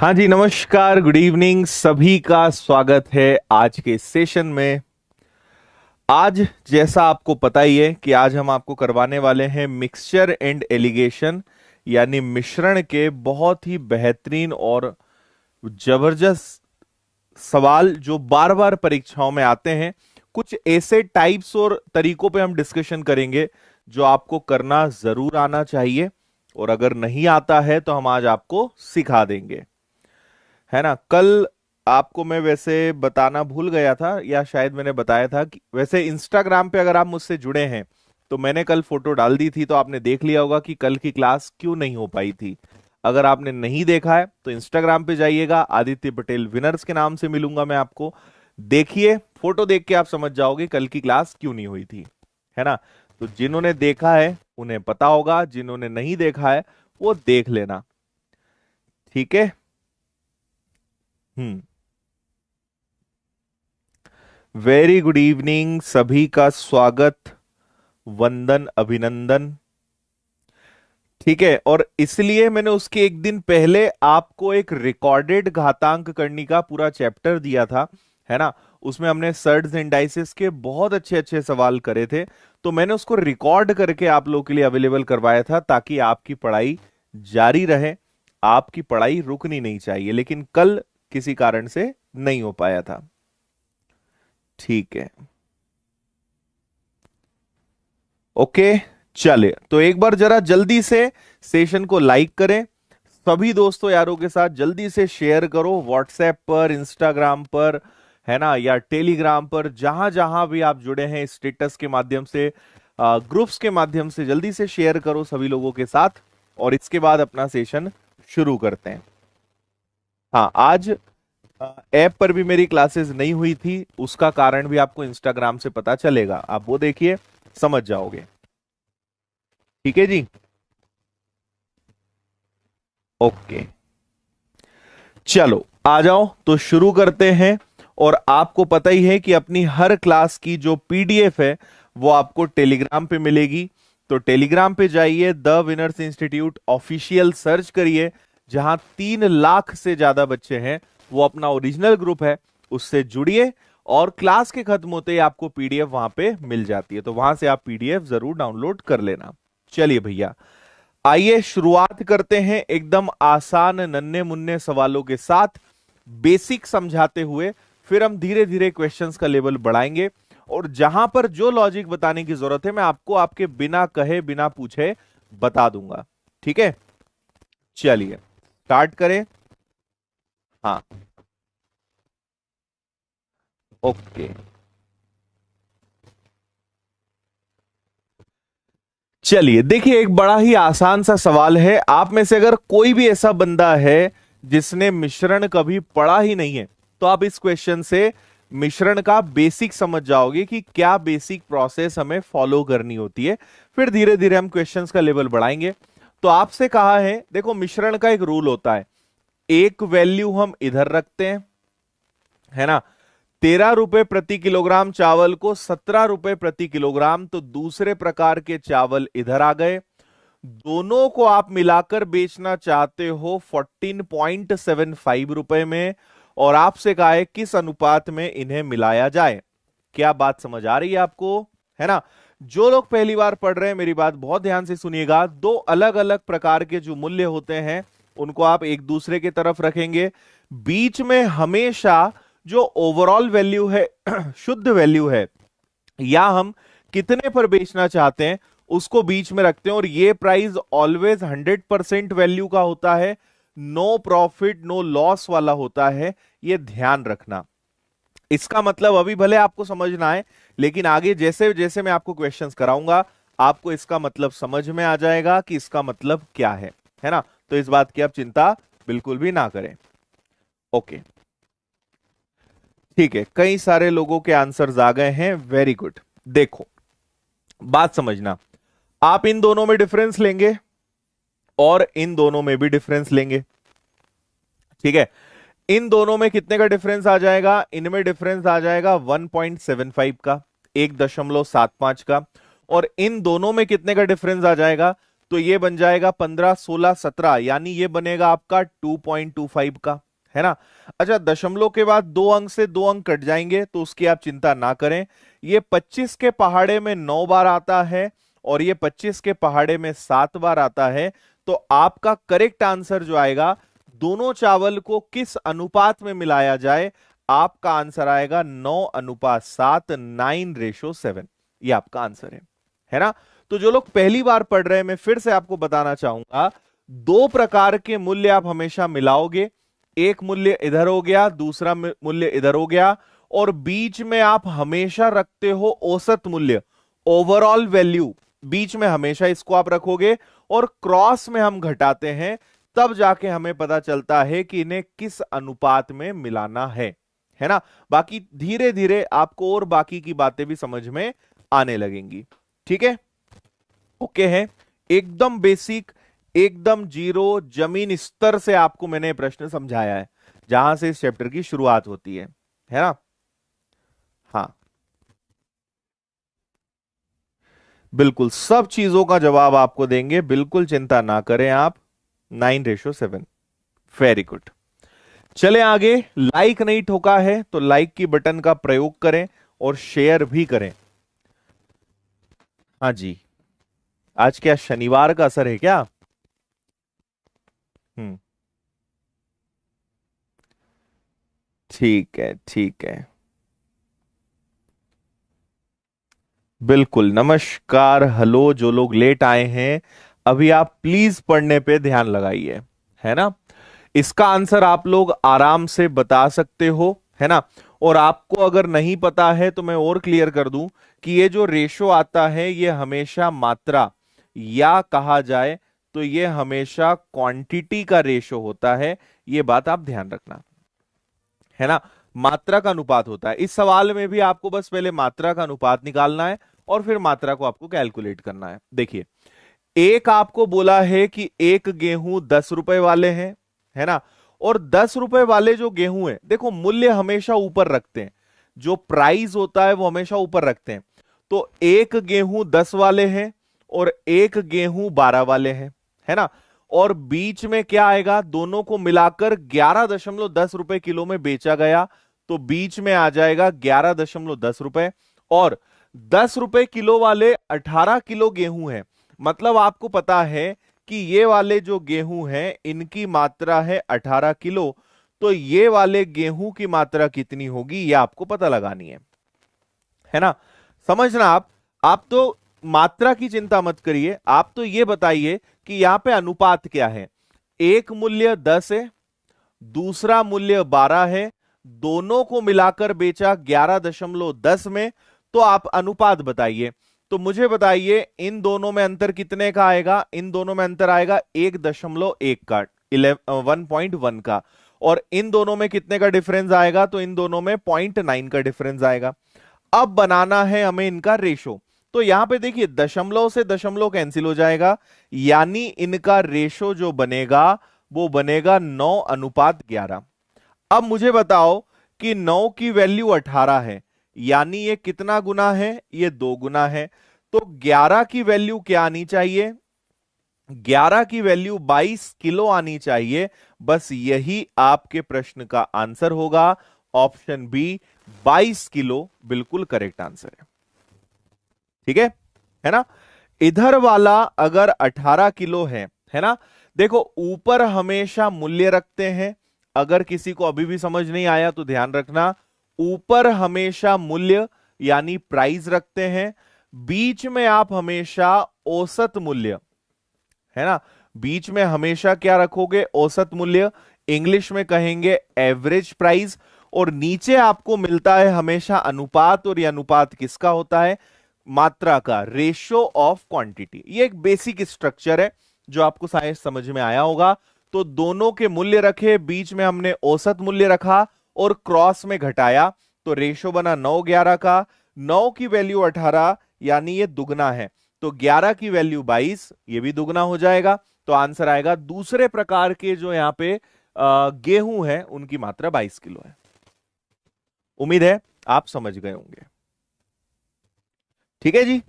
हाँ जी, नमस्कार, good evening, सभी का स्वागत है आज के सेशन में। आज जैसा आपको पता ही है कि आज हम आपको करवाने वाले हैं मिक्सचर एंड एलिगेशन, यानी मिश्रण के बहुत ही बेहतरीन और जबरदस्त सवाल जो बार बार परीक्षाओं में आते हैं। कुछ ऐसे टाइप्स और तरीकों पे हम डिस्कशन करेंगे जो आपको करना जरूर आना चाहिए, और अगर नहीं आता है तो हम आज आपको सिखा देंगे, है ना। कल आपको मैं वैसे बताना भूल गया था, या शायद मैंने बताया था कि वैसे इंस्टाग्राम पे अगर आप मुझसे जुड़े हैं तो मैंने कल फोटो डाल दी थी, तो आपने देख लिया होगा कि कल की क्लास क्यों नहीं हो पाई थी। अगर आपने नहीं देखा है तो इंस्टाग्राम पे जाइएगा, आदित्य पटेल विनर्स के नाम से मिलूंगा मैं आपको। देखिए, फोटो देख के आप समझ जाओगे कल की क्लास क्यों नहीं हुई थी, है ना। तो जिन्होंने देखा है उन्हें पता होगा, जिन्होंने नहीं देखा है वो देख लेना, ठीक है। हम्म। वेरी गुड इवनिंग, सभी का स्वागत, वंदन, अभिनंदन। ठीक है, और इसलिए मैंने उसके एक दिन पहले आपको एक रिकॉर्डेड घातांक करने का पूरा चैप्टर दिया था, है ना। उसमें हमने सर्ड्स एंड डाइसेस के बहुत अच्छे अच्छे सवाल करे थे, तो मैंने उसको रिकॉर्ड करके आप लोगों के लिए अवेलेबल करवाया था ताकि आपकी पढ़ाई जारी रहे। आपकी पढ़ाई रुकनी नहीं चाहिए, लेकिन कल किसी कारण से नहीं हो पाया था। ठीक है, ओके। चले तो एक बार जरा जल्दी से सेशन को लाइक करें, सभी दोस्तों यारों के साथ जल्दी से शेयर करो, व्हाट्सएप पर, इंस्टाग्राम पर, है ना, या टेलीग्राम पर, जहां जहां भी आप जुड़े हैं स्टेटस के माध्यम से, ग्रुप्स के माध्यम से जल्दी से शेयर करो सभी लोगों के साथ। और इसके बाद अपना सेशन शुरू करते हैं। हाँ, आज ऐप पर भी मेरी क्लासेस नहीं हुई थी, उसका कारण भी आपको इंस्टाग्राम से पता चलेगा, आप वो देखिए, समझ जाओगे। ठीक है जी, ओके। चलो आ जाओ तो शुरू करते हैं। और आपको पता ही है कि अपनी हर क्लास की जो पीडीएफ है वो आपको टेलीग्राम पे मिलेगी। तो टेलीग्राम पे जाइए, the winners institute official search करिए, जहां 3 लाख से ज्यादा बच्चे हैं, वो अपना ओरिजिनल ग्रुप है, उससे जुड़िए। और क्लास के खत्म होते ही आपको पीडीएफ वहां पे मिल जाती है, तो वहां से आप पीडीएफ जरूर डाउनलोड कर लेना। चलिए भैया, आइए शुरुआत करते हैं एकदम आसान नन्हे मुन्ने सवालों के साथ, बेसिक समझाते हुए। फिर हम धीरे धीरे क्वेश्चंस का लेवल बढ़ाएंगे, और जहां पर जो लॉजिक बताने की जरूरत है मैं आपको आपके बिना कहे बिना पूछे बता दूंगा, ठीक है। चलिए स्टार्ट करें। हाँ, ओके। चलिए देखिए, एक बड़ा ही आसान सा सवाल है। आप में से अगर कोई भी ऐसा बंदा है जिसने मिश्रण कभी पढ़ा ही नहीं है, तो आप इस क्वेश्चन से मिश्रण का बेसिक समझ जाओगे कि क्या बेसिक प्रोसेस हमें फॉलो करनी होती है। फिर धीरे धीरे हम क्वेश्चंस का लेवल बढ़ाएंगे। तो आपसे कहा है, देखो मिश्रण का एक रूल होता है, एक वैल्यू हम इधर रखते हैं, है ना। 13 रुपए प्रति किलोग्राम चावल को 17 रुपए प्रति किलोग्राम, तो दूसरे प्रकार के चावल इधर आ गए। दोनों को आप मिलाकर बेचना चाहते हो 14.75 रुपए में, और आपसे कहा है किस अनुपात में इन्हें मिलाया जाए। क्या बात समझ आ रही है आपको, है ना। जो लोग पहली बार पढ़ रहे हैं मेरी बात बहुत ध्यान से सुनिएगा, दो अलग अलग प्रकार के जो मूल्य होते हैं उनको आप एक दूसरे की तरफ रखेंगे। बीच में हमेशा जो ओवरऑल वैल्यू है शुद्ध वैल्यू है, या हम कितने पर बेचना चाहते हैं, उसको बीच में रखते हैं। और ये प्राइस ऑलवेज 100% वैल्यू का होता है, नो प्रॉफिट नो लॉस वाला होता है, ये ध्यान रखना। इसका मतलब अभी भले आपको समझना है, लेकिन आगे जैसे जैसे मैं आपको क्वेश्चंस कराऊंगा आपको इसका मतलब समझ में आ जाएगा कि इसका मतलब क्या है ना। तो इस बात की आप चिंता बिल्कुल भी ना करें, ओके। ठीक है, कई सारे लोगों के आंसर्स आ गए हैं, वेरी गुड। देखो बात समझना, आप इन दोनों में डिफरेंस लेंगे और इन दोनों में भी डिफरेंस लेंगे, ठीक है। इन दोनों में कितने का डिफरेंस आ जाएगा, इनमें डिफरेंस आ जाएगा 1.75 का, 1.75 का। और इन दोनों में कितने का डिफरेंस आ जाएगा, तो ये बन जाएगा 15, 16, 17, यानी ये बनेगा आपका 2.25 का, है ना। अच्छा, दशमलव के बाद 2 अंक से 2 अंक कट जाएंगे तो उसकी आप चिंता ना करें। ये 25 के पहाड़े में 9 बार आता है और ये 25 के पहाड़े में 7 बार आता है। तो आपका करेक्ट आंसर जो आएगा, दोनों चावल को किस अनुपात में मिलाया जाए, आपका आंसर आएगा 9:7, 9:7। ये आपका आंसर है ना। तो जो लोग पहली बार पढ़ रहे हैं, मैं फिर से आपको बताना चाहूंगा, 2 प्रकार के मूल्य आप हमेशा मिलाओगे। एक मूल्य इधर हो गया, दूसरा मूल्य इधर हो गया, और बीच में आप हमेशा रखते हो औसत मूल्य, ओवरऑल वैल्यू। बीच में हमेशा इसको आप रखोगे और क्रॉस में हम घटाते हैं, तब जाके हमें पता चलता है कि इन्हें किस अनुपात में मिलाना है ना। बाकी धीरे धीरे आपको और बाकी की बातें भी समझ में आने लगेंगी। ठीक है, ओके है, एकदम बेसिक, एकदम जीरो, जमीन स्तर से आपको मैंने प्रश्न समझाया है, जहां से इस चैप्टर की शुरुआत होती है ना। हाँ, बिल्कुल सब चीजों का जवाब आपको देंगे, बिल्कुल चिंता ना करें आप। 9:7, वेरी गुड। चले आगे। लाइक नहीं ठोका है तो लाइक की बटन का प्रयोग करें और शेयर भी करें। हाँ जी, आज क्या शनिवार का असर है क्या? हम्म, ठीक है, ठीक है, बिल्कुल। नमस्कार, हेलो, जो लोग लेट आए हैं, अभी आप प्लीज पढ़ने पे ध्यान लगाइए, है ना। इसका आंसर आप लोग आराम से बता सकते हो, है ना। और आपको अगर नहीं पता है तो मैं और क्लियर कर दूं कि ये जो रेशो आता है ये हमेशा मात्रा, या कहा जाए तो ये हमेशा क्वांटिटी का रेशो होता है। ये बात आप ध्यान रखना, है ना। मात्रा का अनुपात होता है। इस सवाल में भी आपको बस पहले मात्रा का अनुपात निकालना है और फिर मात्रा को आपको कैलकुलेट करना है। देखिए, एक आपको बोला है कि एक गेहूं 10 रुपए वाले हैं, है ना। और 10 रुपए वाले जो गेहूं है, देखो मूल्य हमेशा ऊपर रखते हैं, जो प्राइस होता है वो हमेशा ऊपर रखते हैं। तो एक गेहूं 10 वाले हैं और एक गेहूं 12 वाले हैं, है ना। और बीच में क्या आएगा, दोनों को मिलाकर 11.10 रुपए किलो में बेचा गया, तो बीच में आ जाएगा 11.10 रुपए। और 10 रुपए किलो वाले 18 किलो गेहूं है, मतलब आपको पता है कि ये वाले जो गेहूं हैं इनकी मात्रा है 18 किलो। तो ये वाले गेहूं की मात्रा कितनी होगी, ये आपको पता लगानी है ना। समझना आप तो मात्रा की चिंता मत करिए, आप तो ये बताइए कि यहां पे अनुपात क्या है। एक मूल्य 10 है, दूसरा मूल्य 12 है, दोनों को मिलाकर बेचा 11.10 में, तो आप अनुपात बताइए। तो मुझे बताइए इन दोनों में अंतर कितने का आएगा। इन दोनों में अंतर आएगा 1.1 का, 1.1 का। और इन दोनों में कितने का डिफरेंस आएगा, तो इन दोनों में 0.9 का डिफरेंस आएगा। अब बनाना है हमें इनका रेशो। तो यहां पे देखिए, दशमलव से दशमलव कैंसिल हो जाएगा, यानी इनका रेशो जो बनेगा वो बनेगा 9:11। अब मुझे बताओ कि 9 की वैल्यू 18 है, यानी ये कितना गुना है, ये 2 गुना है। तो 11 की वैल्यू क्या आनी चाहिए, 11 की वैल्यू 22 किलो आनी चाहिए। बस यही आपके प्रश्न का आंसर होगा, ऑप्शन बी, 22 किलो बिल्कुल करेक्ट आंसर ठीक है ना। इधर वाला अगर 18 किलो है ना। देखो, ऊपर हमेशा मूल्य रखते हैं, अगर किसी को अभी भी समझ नहीं आया तो ध्यान रखना, ऊपर हमेशा मूल्य यानी प्राइस रखते हैं, बीच में आप हमेशा औसत मूल्य, है ना। बीच में हमेशा क्या रखोगे, औसत मूल्य, इंग्लिश में कहेंगे एवरेज प्राइस। और नीचे आपको मिलता है हमेशा अनुपात, और यह अनुपात किसका होता है, मात्रा का, रेशियो ऑफ क्वांटिटी। ये एक बेसिक स्ट्रक्चर है जो आपको शायद समझ में आया होगा। तो दोनों के मूल्य रखे, बीच में हमने औसत मूल्य रखा और क्रॉस में घटाया, तो रेशियो बना 9:11 का। 9 की वैल्यू 18, यानी ये दुगना है, तो 11 की वैल्यू 22, ये भी दुगना हो जाएगा। तो आंसर आएगा, दूसरे प्रकार के जो यहां पे गेहूं है उनकी मात्रा 22 किलो है। उम्मीद है आप समझ गए होंगे। ठीक है जी,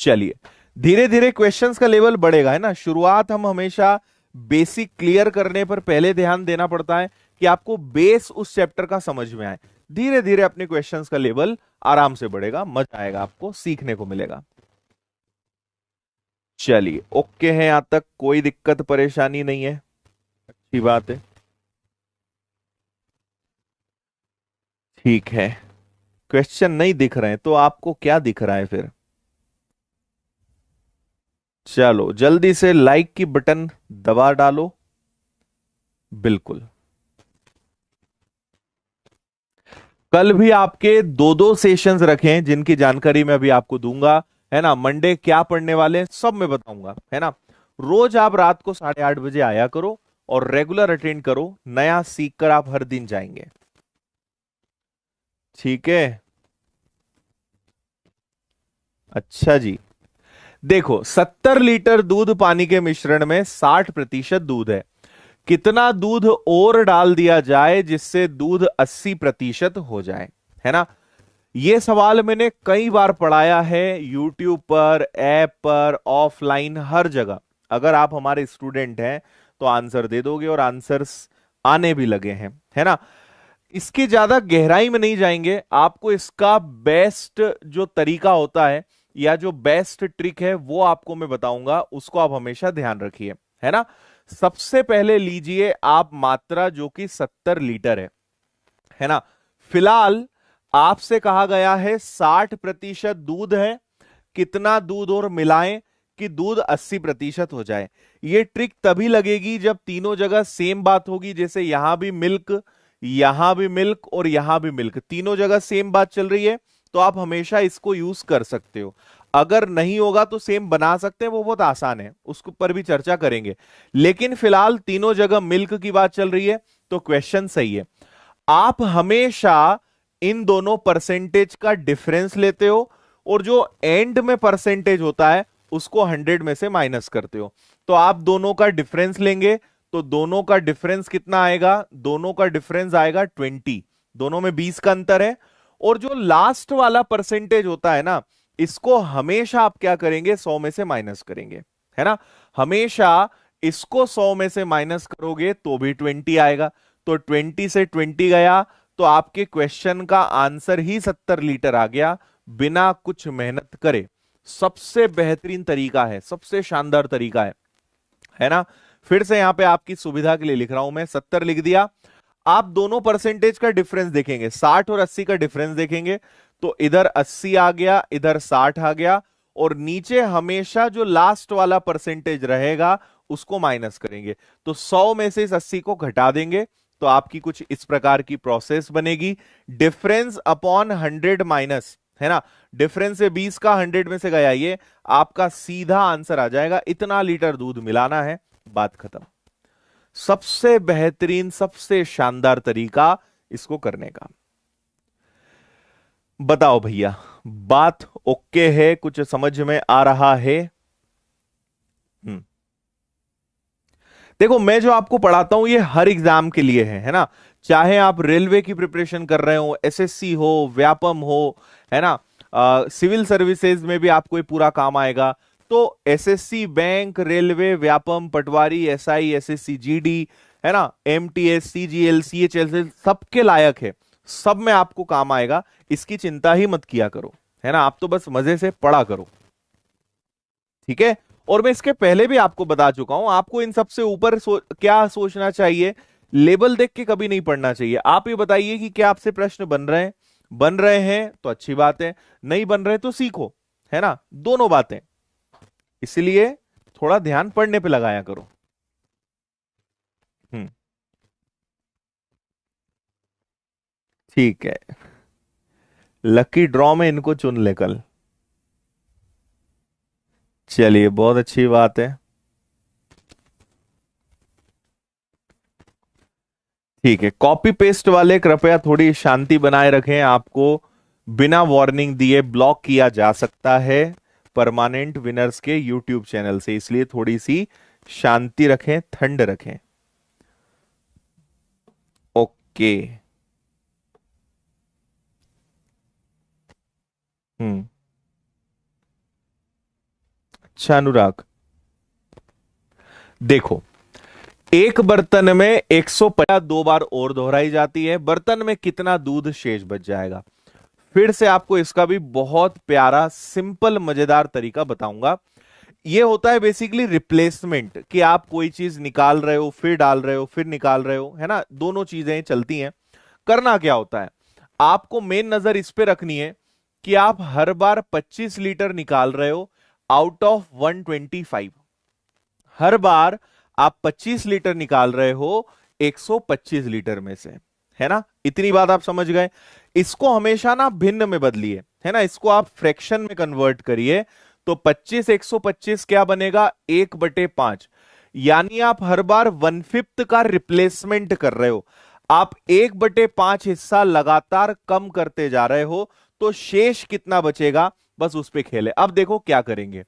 चलिए धीरे धीरे क्वेश्चंस का लेवल बढ़ेगा, है ना। शुरुआत हम हमेशा बेसिक क्लियर करने पर पहले ध्यान देना पड़ता है कि आपको बेस उस चैप्टर का समझ में आए। धीरे धीरे अपने क्वेश्चंस का लेवल आराम से बढ़ेगा, मजा आएगा, आपको सीखने को मिलेगा। चलिए ओके है, यहां तक कोई दिक्कत परेशानी नहीं है, अच्छी बात है। ठीक है, क्वेश्चन नहीं दिख रहे हैं तो आपको क्या दिख रहा है फिर? चलो जल्दी से लाइक की बटन दबा डालो। बिल्कुल, कल भी आपके दो दो सेशंस रखे हैं जिनकी जानकारी मैं अभी आपको दूंगा, है ना। मंडे क्या पढ़ने वाले हैं सब मैं बताऊंगा, है ना। रोज आप रात को 8:30 बजे आया करो और रेगुलर अटेंड करो, नया सीख कर आप हर दिन जाएंगे। ठीक है, अच्छा जी। देखो 70 लीटर दूध पानी के मिश्रण में 60% दूध है, कितना दूध और डाल दिया जाए जिससे दूध 80% हो जाए, है ना। यह सवाल मैंने कई बार पढ़ाया है, यूट्यूब पर, ऐप पर, ऑफलाइन, हर जगह। अगर आप हमारे स्टूडेंट हैं तो आंसर दे दोगे और आंसर्स आने भी लगे हैं, है ना। इसकी ज्यादा गहराई में नहीं जाएंगे, आपको इसका बेस्ट जो तरीका होता है या जो बेस्ट ट्रिक है वो आपको मैं बताऊंगा, उसको आप हमेशा ध्यान रखिए, है ना। सबसे पहले लीजिए आप मात्रा जो कि 70 लीटर है ना। फिलहाल आपसे कहा गया है 60% दूध है, कितना दूध और मिलाएं कि दूध 80% हो जाए। ये ट्रिक तभी लगेगी जब तीनों जगह सेम बात होगी, जैसे यहां भी मिल्क, यहां भी मिल्क और यहां भी मिल्क, तीनों जगह सेम बात चल रही है, तो आप हमेशा इसको यूज कर सकते हो। अगर नहीं होगा तो सेम बना सकते हैं, वो बहुत आसान है, उसके ऊपर भी चर्चा करेंगे। लेकिन फिलहाल तीनों जगह मिल्क की बात चल रही है तो क्वेश्चन सही है। आप हमेशा इन दोनों परसेंटेज का डिफरेंस लेते हो और जो एंड में परसेंटेज होता है उसको 100 में से माइनस करते हो। तो आप दोनों का डिफरेंस लेंगे तो दोनों का डिफरेंस कितना आएगा? दोनों का डिफरेंस आएगा 20, दोनों में 20 का अंतर है। और जो लास्ट वाला परसेंटेज होता है ना, इसको हमेशा आप क्या करेंगे? 100 में से माइनस करेंगे, है ना। हमेशा इसको 100 में से माइनस करोगे तो भी 20 आएगा। तो 20 से 20 गया तो आपके क्वेश्चन का आंसर ही 70 लीटर आ गया, बिना कुछ मेहनत करे। सबसे बेहतरीन तरीका है, सबसे शानदार तरीका है ना। फिर से यहां पे आपकी सुविधा के लिए लिख रहा हूं मैं, 70 लिख दिया। आप दोनों परसेंटेज का डिफरेंस देखेंगे, 60 और 80 का डिफरेंस देखेंगे, तो इधर 80 आ गया, इधर 60 आ गया। और नीचे हमेशा जो लास्ट वाला परसेंटेज रहेगा उसको माइनस करेंगे, तो 100 में से इस 80 को घटा देंगे, तो आपकी कुछ इस प्रकार की प्रोसेस बनेगी। डिफरेंस अपॉन 100 माइनस, है ना। डिफरेंस से 20 का 100 में से गया, ये आपका सीधा आंसर आ जाएगा। इतना लीटर दूध मिलाना है, बात खत्म। सबसे बेहतरीन, सबसे शानदार तरीका इसको करने का। बताओ भैया, बात ओके है? कुछ समझ में आ रहा है? हम्म। देखो मैं जो आपको पढ़ाता हूं ये हर एग्जाम के लिए है ना। चाहे आप रेलवे की प्रिपरेशन कर रहे हो, एसएससी हो, व्यापम हो, है ना, सिविल सर्विसेज में भी आपको ये पूरा काम आएगा। तो एसएससी, बैंक, रेलवे, व्यापम, पटवारी, एसआई, एसएससी जीडी, है ना, एमटीएस, सीजीएल, सीएचएल, सबके लायक है, सब में आपको काम आएगा। इसकी चिंता ही मत किया करो, है ना। आप तो बस मजे से पढ़ा करो, ठीक है। और मैं इसके पहले भी आपको बता चुका हूं, आपको इन सबसे ऊपर क्या सोचना चाहिए? लेबल देख के कभी नहीं पढ़ना चाहिए। आप ये बताइए कि क्या आपसे प्रश्न बन रहे हैं? बन रहे हैं तो अच्छी बात है, नहीं बन रहे तो सीखो, है ना, दोनों बातें। इसलिए थोड़ा ध्यान पढ़ने पे लगाया करो। हम्म, ठीक है। लकी ड्रॉ में इनको चुन ले कल। चलिए बहुत अच्छी बात है। ठीक है, कॉपी पेस्ट वाले कृपया थोड़ी शांति बनाए रखें, आपको बिना वार्निंग दिए ब्लॉक किया जा सकता है परमानेंट विनर्स के यूट्यूब चैनल से, इसलिए थोड़ी सी शांति रखें, ठंड रखें। ओके। हम्म, अच्छा अनुराग, देखो एक बर्तन में 150 दो बार और दोहराई जाती है, बर्तन में कितना दूध शेष बच जाएगा। फिर से आपको इसका भी बहुत प्यारा सिंपल मजेदार तरीका बताऊंगा। ये होता है बेसिकली रिप्लेसमेंट, कि आप कोई चीज निकाल रहे हो फिर डाल रहे हो फिर निकाल रहे हो, है ना, दोनों चीजें चलती हैं। करना क्या होता है, आपको मेन नजर इस पे रखनी है कि आप हर बार 25 लीटर निकाल रहे हो आउट ऑफ 125। हर बार आप 25 लीटर निकाल रहे हो 125 लीटर में से, है ना, इतनी बात आप समझ गए। इसको हमेशा ना भिन्न में बदलिए, है ना, इसको आप फ्रैक्शन में कन्वर्ट करिए। तो 25 125 क्या बनेगा, 1/5। यानी आप हर बार 1/5 का रिप्लेसमेंट कर रहे हो। आप 1/5 हिस्सा लगातार कम करते जा रहे हो, तो शेष कितना बचेगा, बस उस पे खेले। अब देखो क्या करेंगे।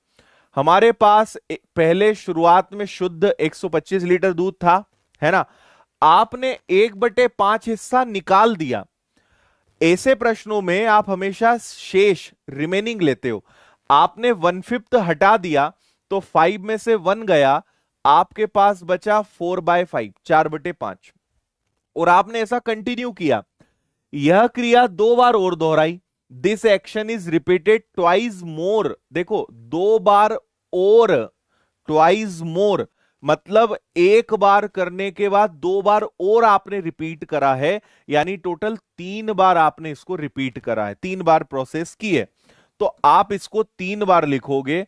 हमारे पास पहले शुरुआत में शुद्ध 125 लीटर दूध था, है ना, आपने 1/5 हिस्सा निकाल दिया। ऐसे प्रश्नों में आप हमेशा शेष रिमेनिंग लेते हो। आपने 1/5 हटा दिया तो 5 में से 1 गया, आपके पास बचा 4/5, 4/5। और आपने ऐसा कंटिन्यू किया, यह क्रिया 2 बार और दोहराई। This action is repeated twice more. देखो 2 बार और, ट्वाइस मोर मतलब 1 बार करने के बाद 2 बार और आपने रिपीट करा है, यानी टोटल 3 बार आपने इसको रिपीट करा है, 3 बार प्रोसेस की है। तो आप इसको 3 बार लिखोगे।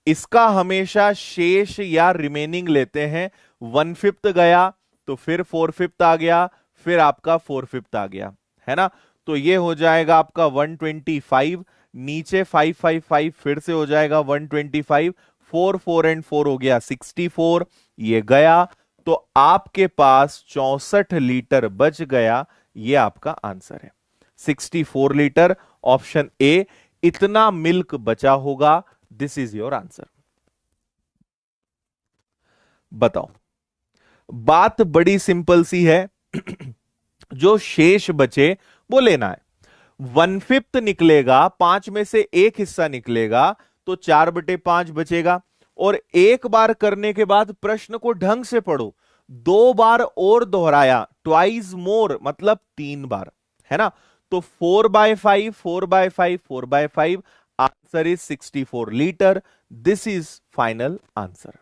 इसका हमेशा शेष या रिमेनिंग लेते हैं। 1/5 गया तो फिर 4/5 आ गया, फिर आपका 4/5 आ गया, है ना। तो ये हो जाएगा आपका 125, नीचे 555 फिर से हो जाएगा 125, 4 4 एंड 4 हो गया 64, ये गया। तो आपके पास 64 लीटर बच गया। ये आपका आंसर है 64 लीटर, ऑप्शन ए। इतना मिल्क बचा होगा, दिस इज योर आंसर। बताओ, बात बड़ी सिंपल सी है। जो शेष बचे वो लेना है। 1/5 निकलेगा, 5 में से एक हिस्सा निकलेगा, तो 4/5 बचेगा। और एक बार करने के बाद प्रश्न को ढंग से पढ़ो, 2 बार और दोहराया, ट्वाइस मोर मतलब 3 बार, है ना। तो 4/5, 4/5, 4/5, answer is 64 litre. This is final answer.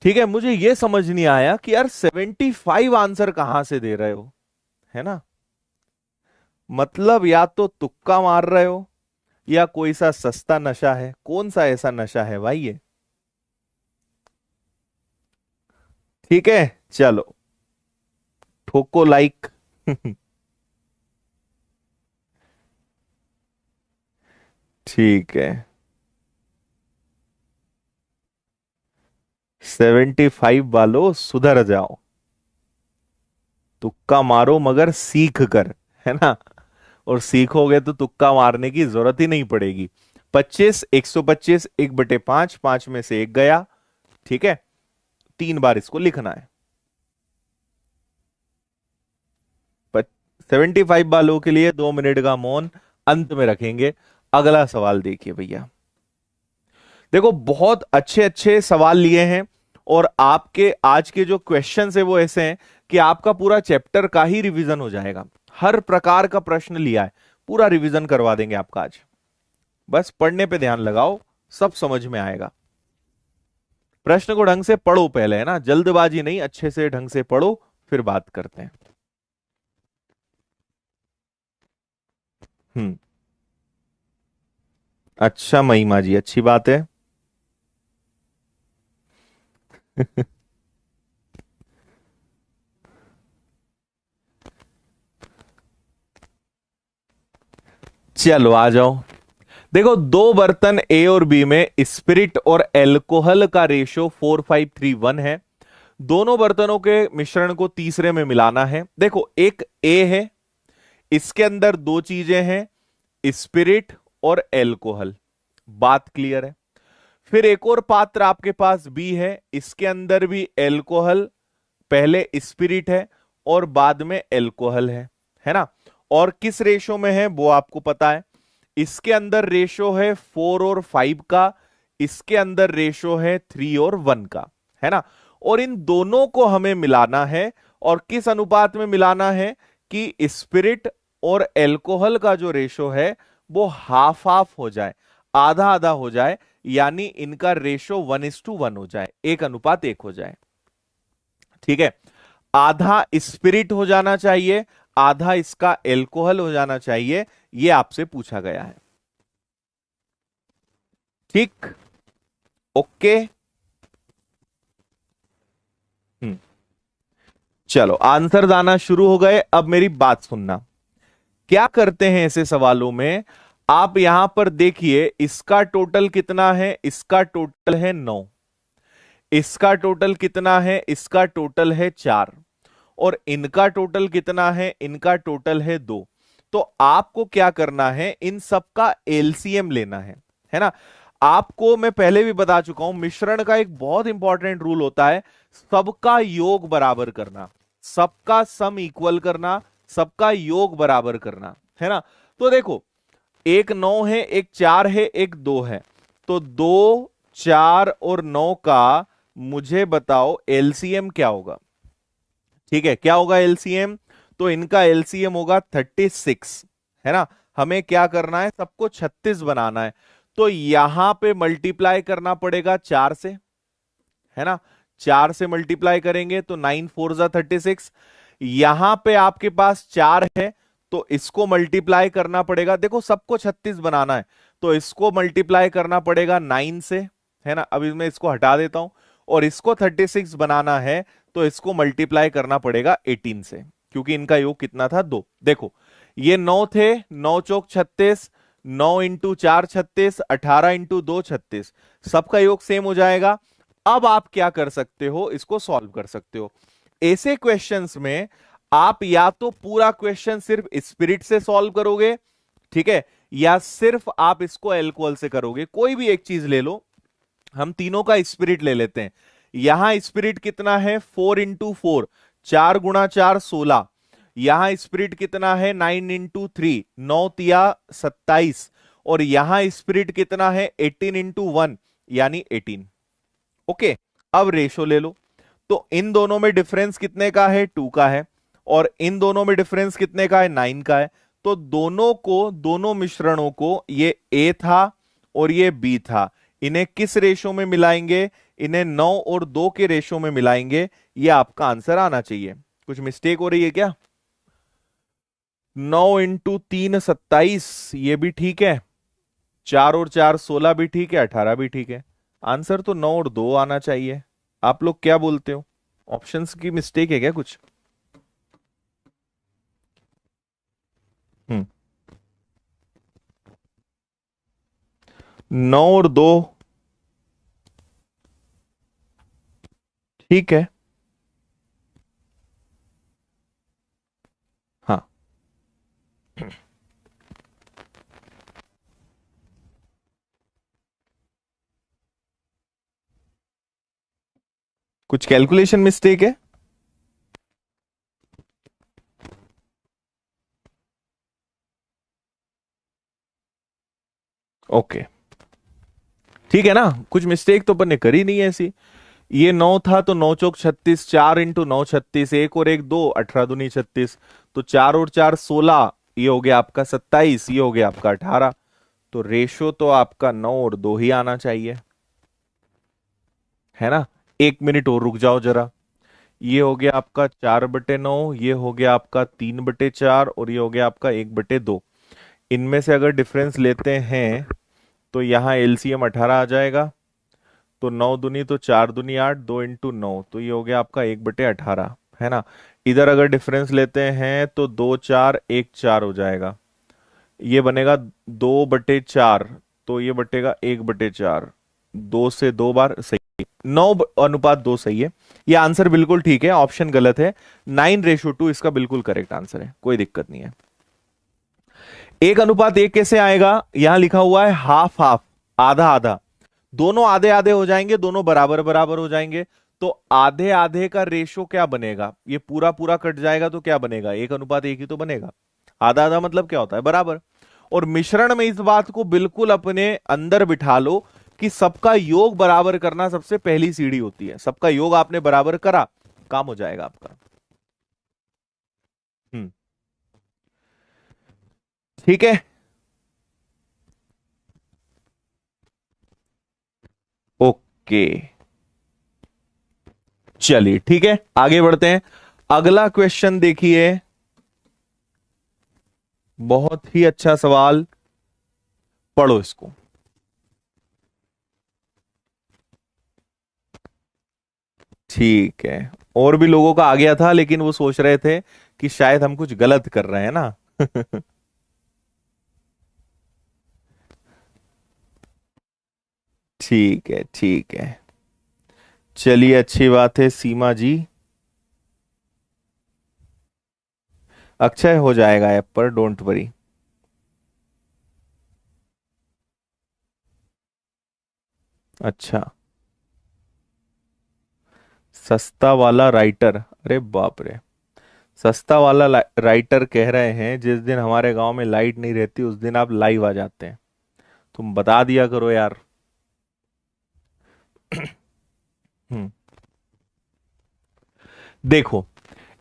ठीक है, मुझे यह समझ नहीं आया कि यार 75 आंसर कहां से दे रहे हो, है ना। मतलब या तो तुक्का मार रहे हो या कोई सा सस्ता नशा है। कौन सा ऐसा नशा है भाई ये। ठीक है, चलो ठोको लाइक। ठीक है, 75 वालों सुधर जाओ, तुक्का मारो मगर सीख कर, है ना। और सीखोगे तो तुक्का मारने की जरूरत ही नहीं पड़ेगी। 25 125, 1/5, 5 में से एक गया, ठीक है। 3 बार इसको लिखना है। 75 वालों के लिए 2 मिनट का मौन अंत में रखेंगे। अगला सवाल देखिए भैया। देखो बहुत अच्छे अच्छे सवाल लिए हैं, और आपके आज के जो क्वेश्चंस है वो ऐसे हैं कि आपका पूरा चैप्टर का ही रिवीजन हो जाएगा। हर प्रकार का प्रश्न लिया है, पूरा रिवीजन करवा देंगे आपका आज। बस पढ़ने पे ध्यान लगाओ, सब समझ में आएगा। प्रश्न को ढंग से पढ़ो पहले, है ना, जल्दबाजी नहीं, अच्छे से ढंग से पढ़ो, फिर बात करते हैं। हम्म, अच्छा महिमा जी, अच्छी बात है। चलो आ जाओ। देखो दो बर्तन ए और बी में स्पिरिट और एल्कोहल का रेशो 4531 है। दोनों बर्तनों के मिश्रण को तीसरे में मिलाना है। देखो एक ए है, इसके अंदर दो चीजें हैं, स्पिरिट और एल्कोहल, बात क्लियर है। फिर एक और पात्र आपके पास बी है, इसके अंदर भी एल्कोहल, पहले स्पिरिट है और बाद में एल्कोहल है ना। और किस रेशो में है वो आपको पता है। इसके अंदर रेशो है 4 और 5 का, इसके अंदर रेशो है 3 और 1 का, है ना। और इन दोनों को हमें मिलाना है, और किस अनुपात में मिलाना है कि स्पिरिट और एल्कोहल का जो रेशो है वो हाफ हाफ हो जाए, आधा आधा हो जाए, यानी इनका रेशो 1:1 हो जाए, 1:1 हो जाए। ठीक है, आधा स्पिरिट हो जाना चाहिए, आधा इसका एल्कोहल हो जाना चाहिए, ये आपसे पूछा गया है। ठीक, ओके। चलो आंसर आना शुरू हो गए। अब मेरी बात सुनना, क्या करते हैं ऐसे सवालों में, आप यहां पर देखिए इसका टोटल कितना है, इसका टोटल है 9, इसका टोटल कितना है, इसका टोटल है 4, और इनका टोटल कितना है, इनका टोटल है 2। तो आपको क्या करना है, इन सबका एलसीएम लेना है ना। आपको मैं पहले भी बता चुका हूं, मिश्रण का एक बहुत इंपॉर्टेंट रूल होता है, सबका योग बराबर करना, सबका सम इक्वल करना, सबका योग बराबर करना, है ना। तो देखो, एक 9 है, एक 4 है, एक 2 है, तो 2, 4 और 9 का मुझे बताओ एलसीएम क्या होगा। ठीक है, क्या होगा एलसीएम, तो इनका एलसीएम होगा 36, है ना। हमें क्या करना है, सबको 36 बनाना है, तो यहां पे मल्टीप्लाई करना पड़ेगा 4 से, है ना। 4 से मल्टीप्लाई करेंगे तो 9 4 जा 36, यहां पे आपके पास 4 है तो इसको मल्टीप्लाई करना पड़ेगा, देखो सबको 36 बनाना है तो इसको मल्टीप्लाई करना पड़ेगा 9 से, है ना। अभी मैं इसको हटा देता हूं, और इसको 36 बनाना है तो इसको मल्टीप्लाई करना पड़ेगा 18 से, क्योंकि इनका योग कितना था, 2। देखो ये 9 थे, 9 चौक 36, 9 इंटू 4 36, 18 इंटू 2 36, सबका योग सेम हो जाएगा। अब आप क्या कर सकते हो, इसको सॉल्व कर सकते हो। ऐसे क्वेश्चंस में आप या तो पूरा क्वेश्चन सिर्फ स्पिरिट से सॉल्व करोगे, ठीक है, या सिर्फ आप इसको एल्कोहल से करोगे, कोई भी एक चीज ले लो। हम तीनों का स्पिरिट ले लेते हैं। यहां स्पिरिट कितना है, 4 इंटू 4, 4 गुणा 4 16। यहां स्पिरिट कितना है, 9 इंटू 3, 9 तिया 27, और यहां स्पिरिट कितना है, 18 इंटू 1 यानी 18। ओके, अब रेशो ले लो, तो इन दोनों में डिफरेंस कितने का है, 2 का है, और इन दोनों में डिफरेंस कितने का है, 9 का है। तो दोनों को, दोनों मिश्रणों को, ये ए था और ये बी था, इन्हें किस रेशो में मिलाएंगे, इन्हें 9 और 2 के रेशो में मिलाएंगे। ये आपका आंसर आना चाहिए। कुछ मिस्टेक हो रही है क्या, 9 इंटू 3 27, ये भी ठीक है, 4 और 4 16 भी ठीक है, 18 भी ठीक है। आंसर तो 9 और 2 आना चाहिए। आप लोग क्या बोलते हो, ऑप्शंस की मिस्टेक है क्या कुछ। 9 और 2 ठीक है, हाँ। कुछ कैलकुलेशन मिस्टेक है, ओके ठीक है ना, कुछ मिस्टेक तो अपन ने करी नहीं है ऐसी। ये 9 था तो 9 चौक 36, 4 इंटू 9 36, एक और एक 2, 18 दूनी 36, तो 4 और 4 16, ये हो गया आपका 27, ये हो गया आपका 18। तो रेशो तो आपका 9 और 2 ही आना चाहिए, है ना। 1 मिनट और रुक जाओ जरा, ये हो गया आपका 4/9, ये हो गया आपका 3/4, और ये हो गया आपका 1/2। इनमें से अगर डिफरेंस लेते हैं तो यहां एलसीएम 18 आ जाएगा, तो 9 दूनी तो 4 दूनी 8, 2 इंटू 9, तो ये हो गया आपका 1/18, है ना। इधर अगर डिफरेंस लेते हैं तो 2 4 1 4 हो जाएगा, ये बनेगा 2/4, तो ये बटेगा 1/4, 2 से 2 बार, सही है, 9:2 सही है। ये आंसर बिल्कुल ठीक है, ऑप्शन गलत है, 9:2 इसका बिल्कुल करेक्ट आंसर है, कोई दिक्कत नहीं है। 1:1 कैसे आएगा, यहां लिखा हुआ है हाफ हाफ, आधा आधा, दोनों आधे आधे हो जाएंगे, दोनों बराबर बराबर हो जाएंगे, तो आधे आधे का रेशो क्या बनेगा, ये पूरा पूरा कट जाएगा तो क्या बनेगा, 1:1 ही तो बनेगा। आधा आधा मतलब क्या होता है, बराबर। और मिश्रण में इस बात को बिल्कुल अपने अंदर बिठा लो कि सबका योग बराबर करना सबसे पहली सीढ़ी होती है। सबका योग आपने बराबर करा, काम हो जाएगा आपका। हम्म। ठीक है, ओके, चलिए ठीक है, आगे बढ़ते हैं। अगला क्वेश्चन देखिए, बहुत ही अच्छा सवाल, पढ़ो इसको। ठीक है, और भी लोगों का आ गया था, लेकिन वो सोच रहे थे कि शायद हम कुछ गलत कर रहे हैं ना। ठीक है, ठीक है, चलिए, अच्छी बात है सीमा जी। अक्षय हो जाएगा ऐप पर, डोंट वरी। अच्छा, सस्ता वाला राइटर, अरे बाप रे। सस्ता वाला राइटर कह रहे हैं जिस दिन हमारे गांव में लाइट नहीं रहती उस दिन आप लाइव आ जाते हैं। तुम बता दिया करो यार। हम्म, देखो,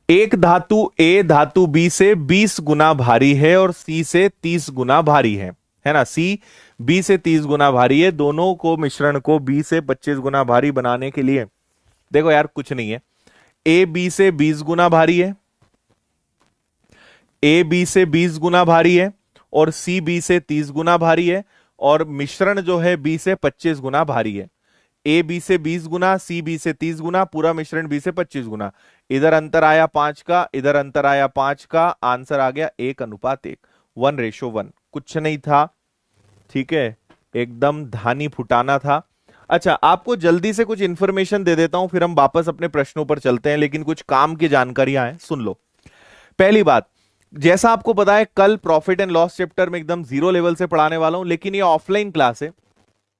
एक धातु ए धातु बी से 20 गुना भारी है और सी से 30 गुना भारी है ना। सी बी से 30 गुना भारी है, दोनों को मिश्रण को बी से 25 गुना भारी बनाने के लिए, देखो यार कुछ नहीं है, ए बी से 20 गुना भारी है, ए बी से 20 गुना भारी है, और सी बी से 30 गुना भारी है, और मिश्रण जो है बी से 25 गुना भारी है। ए बी से 20 गुना, सी बी से 30 गुना, पूरा मिश्रण बी से 25 गुना। इधर अंतर आया 5 का, इधर अंतर आया 5 का, आंसर आ गया 1:1, 1:1, कुछ नहीं था। ठीक है, एकदम धानी फुटाना था। अच्छा, आपको जल्दी से कुछ इंफॉर्मेशन दे देता हूं, फिर हम वापस अपने प्रश्नों पर चलते हैं, लेकिन कुछ काम की जानकारियां हैं, सुन लो। पहली बात, जैसा आपको पता है कल प्रॉफिट एंड लॉस चैप्टर में एकदम जीरो लेवल से पढ़ाने वाला हूं, लेकिन ये ऑफलाइन क्लास है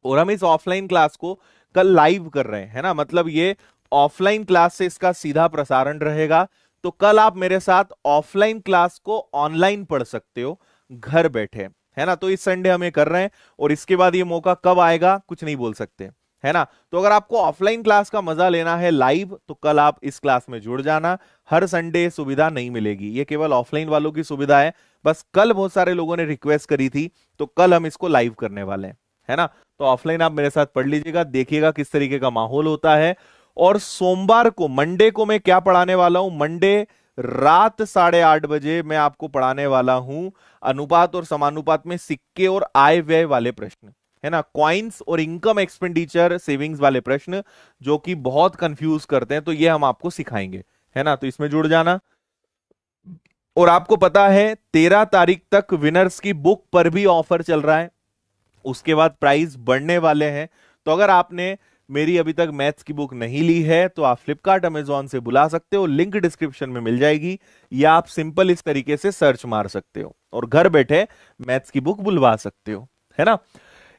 और हम इस ऑफलाइन क्लास को कल लाइव कर रहे हैं, है ना। मतलब ये ऑफलाइन क्लास से इसका सीधा प्रसारण रहेगा, तो कल आप मेरे साथ ऑफलाइन क्लास को ऑनलाइन पढ़ सकते हो घर बैठे, है ना। तो इस संडे हम ये कर रहे हैं, और इसके बाद ये मौका कब आएगा कुछ नहीं बोल सकते, है ना। तो अगर आपको ऑफलाइन क्लास का मजा लेना है लाइव, तो कल आप इस क्लास में जुड़ जाना। हर संडे सुविधा नहीं मिलेगी, ये केवल ऑफलाइन वालों की सुविधा है। बस कल बहुत सारे लोगों ने रिक्वेस्ट करी थी, तो कल हम इसको लाइव करने वाले हैं, है ना। तो ऑफलाइन आप मेरे साथ पढ़ लीजिएगा, देखिएगा किस तरीके का माहौल होता है। और सोमवार को, मंडे को मैं क्या पढ़ाने वाला हूं, मंडे रात 8:30 बजे मैं आपको पढ़ाने वाला हूं अनुपात और समानुपात में सिक्के और आय व्यय वाले प्रश्न, है ना। कॉइन्स और इनकम एक्सपेंडिचर सेविंग्स वाले प्रश्न जो कि बहुत कंफ्यूज करते हैं, तो ये हम आपको सिखाएंगे, है ना। तो इसमें जुड़ जाना। और आपको पता है 13 तारीख तक विनर्स की बुक पर भी ऑफर चल रहा है, उसके बाद प्राइस बढ़ने वाले हैं। तो अगर आपने मेरी अभी तक मैथ्स की बुक नहीं ली है तो आप फ्लिपकार्ट अमेजॉन से बुला सकते हो, लिंक डिस्क्रिप्शन में मिल जाएगी, या आप सिंपल इस तरीके से सर्च मार सकते हो और घर बैठे मैथ्स की बुक बुलवा सकते हो, है ना।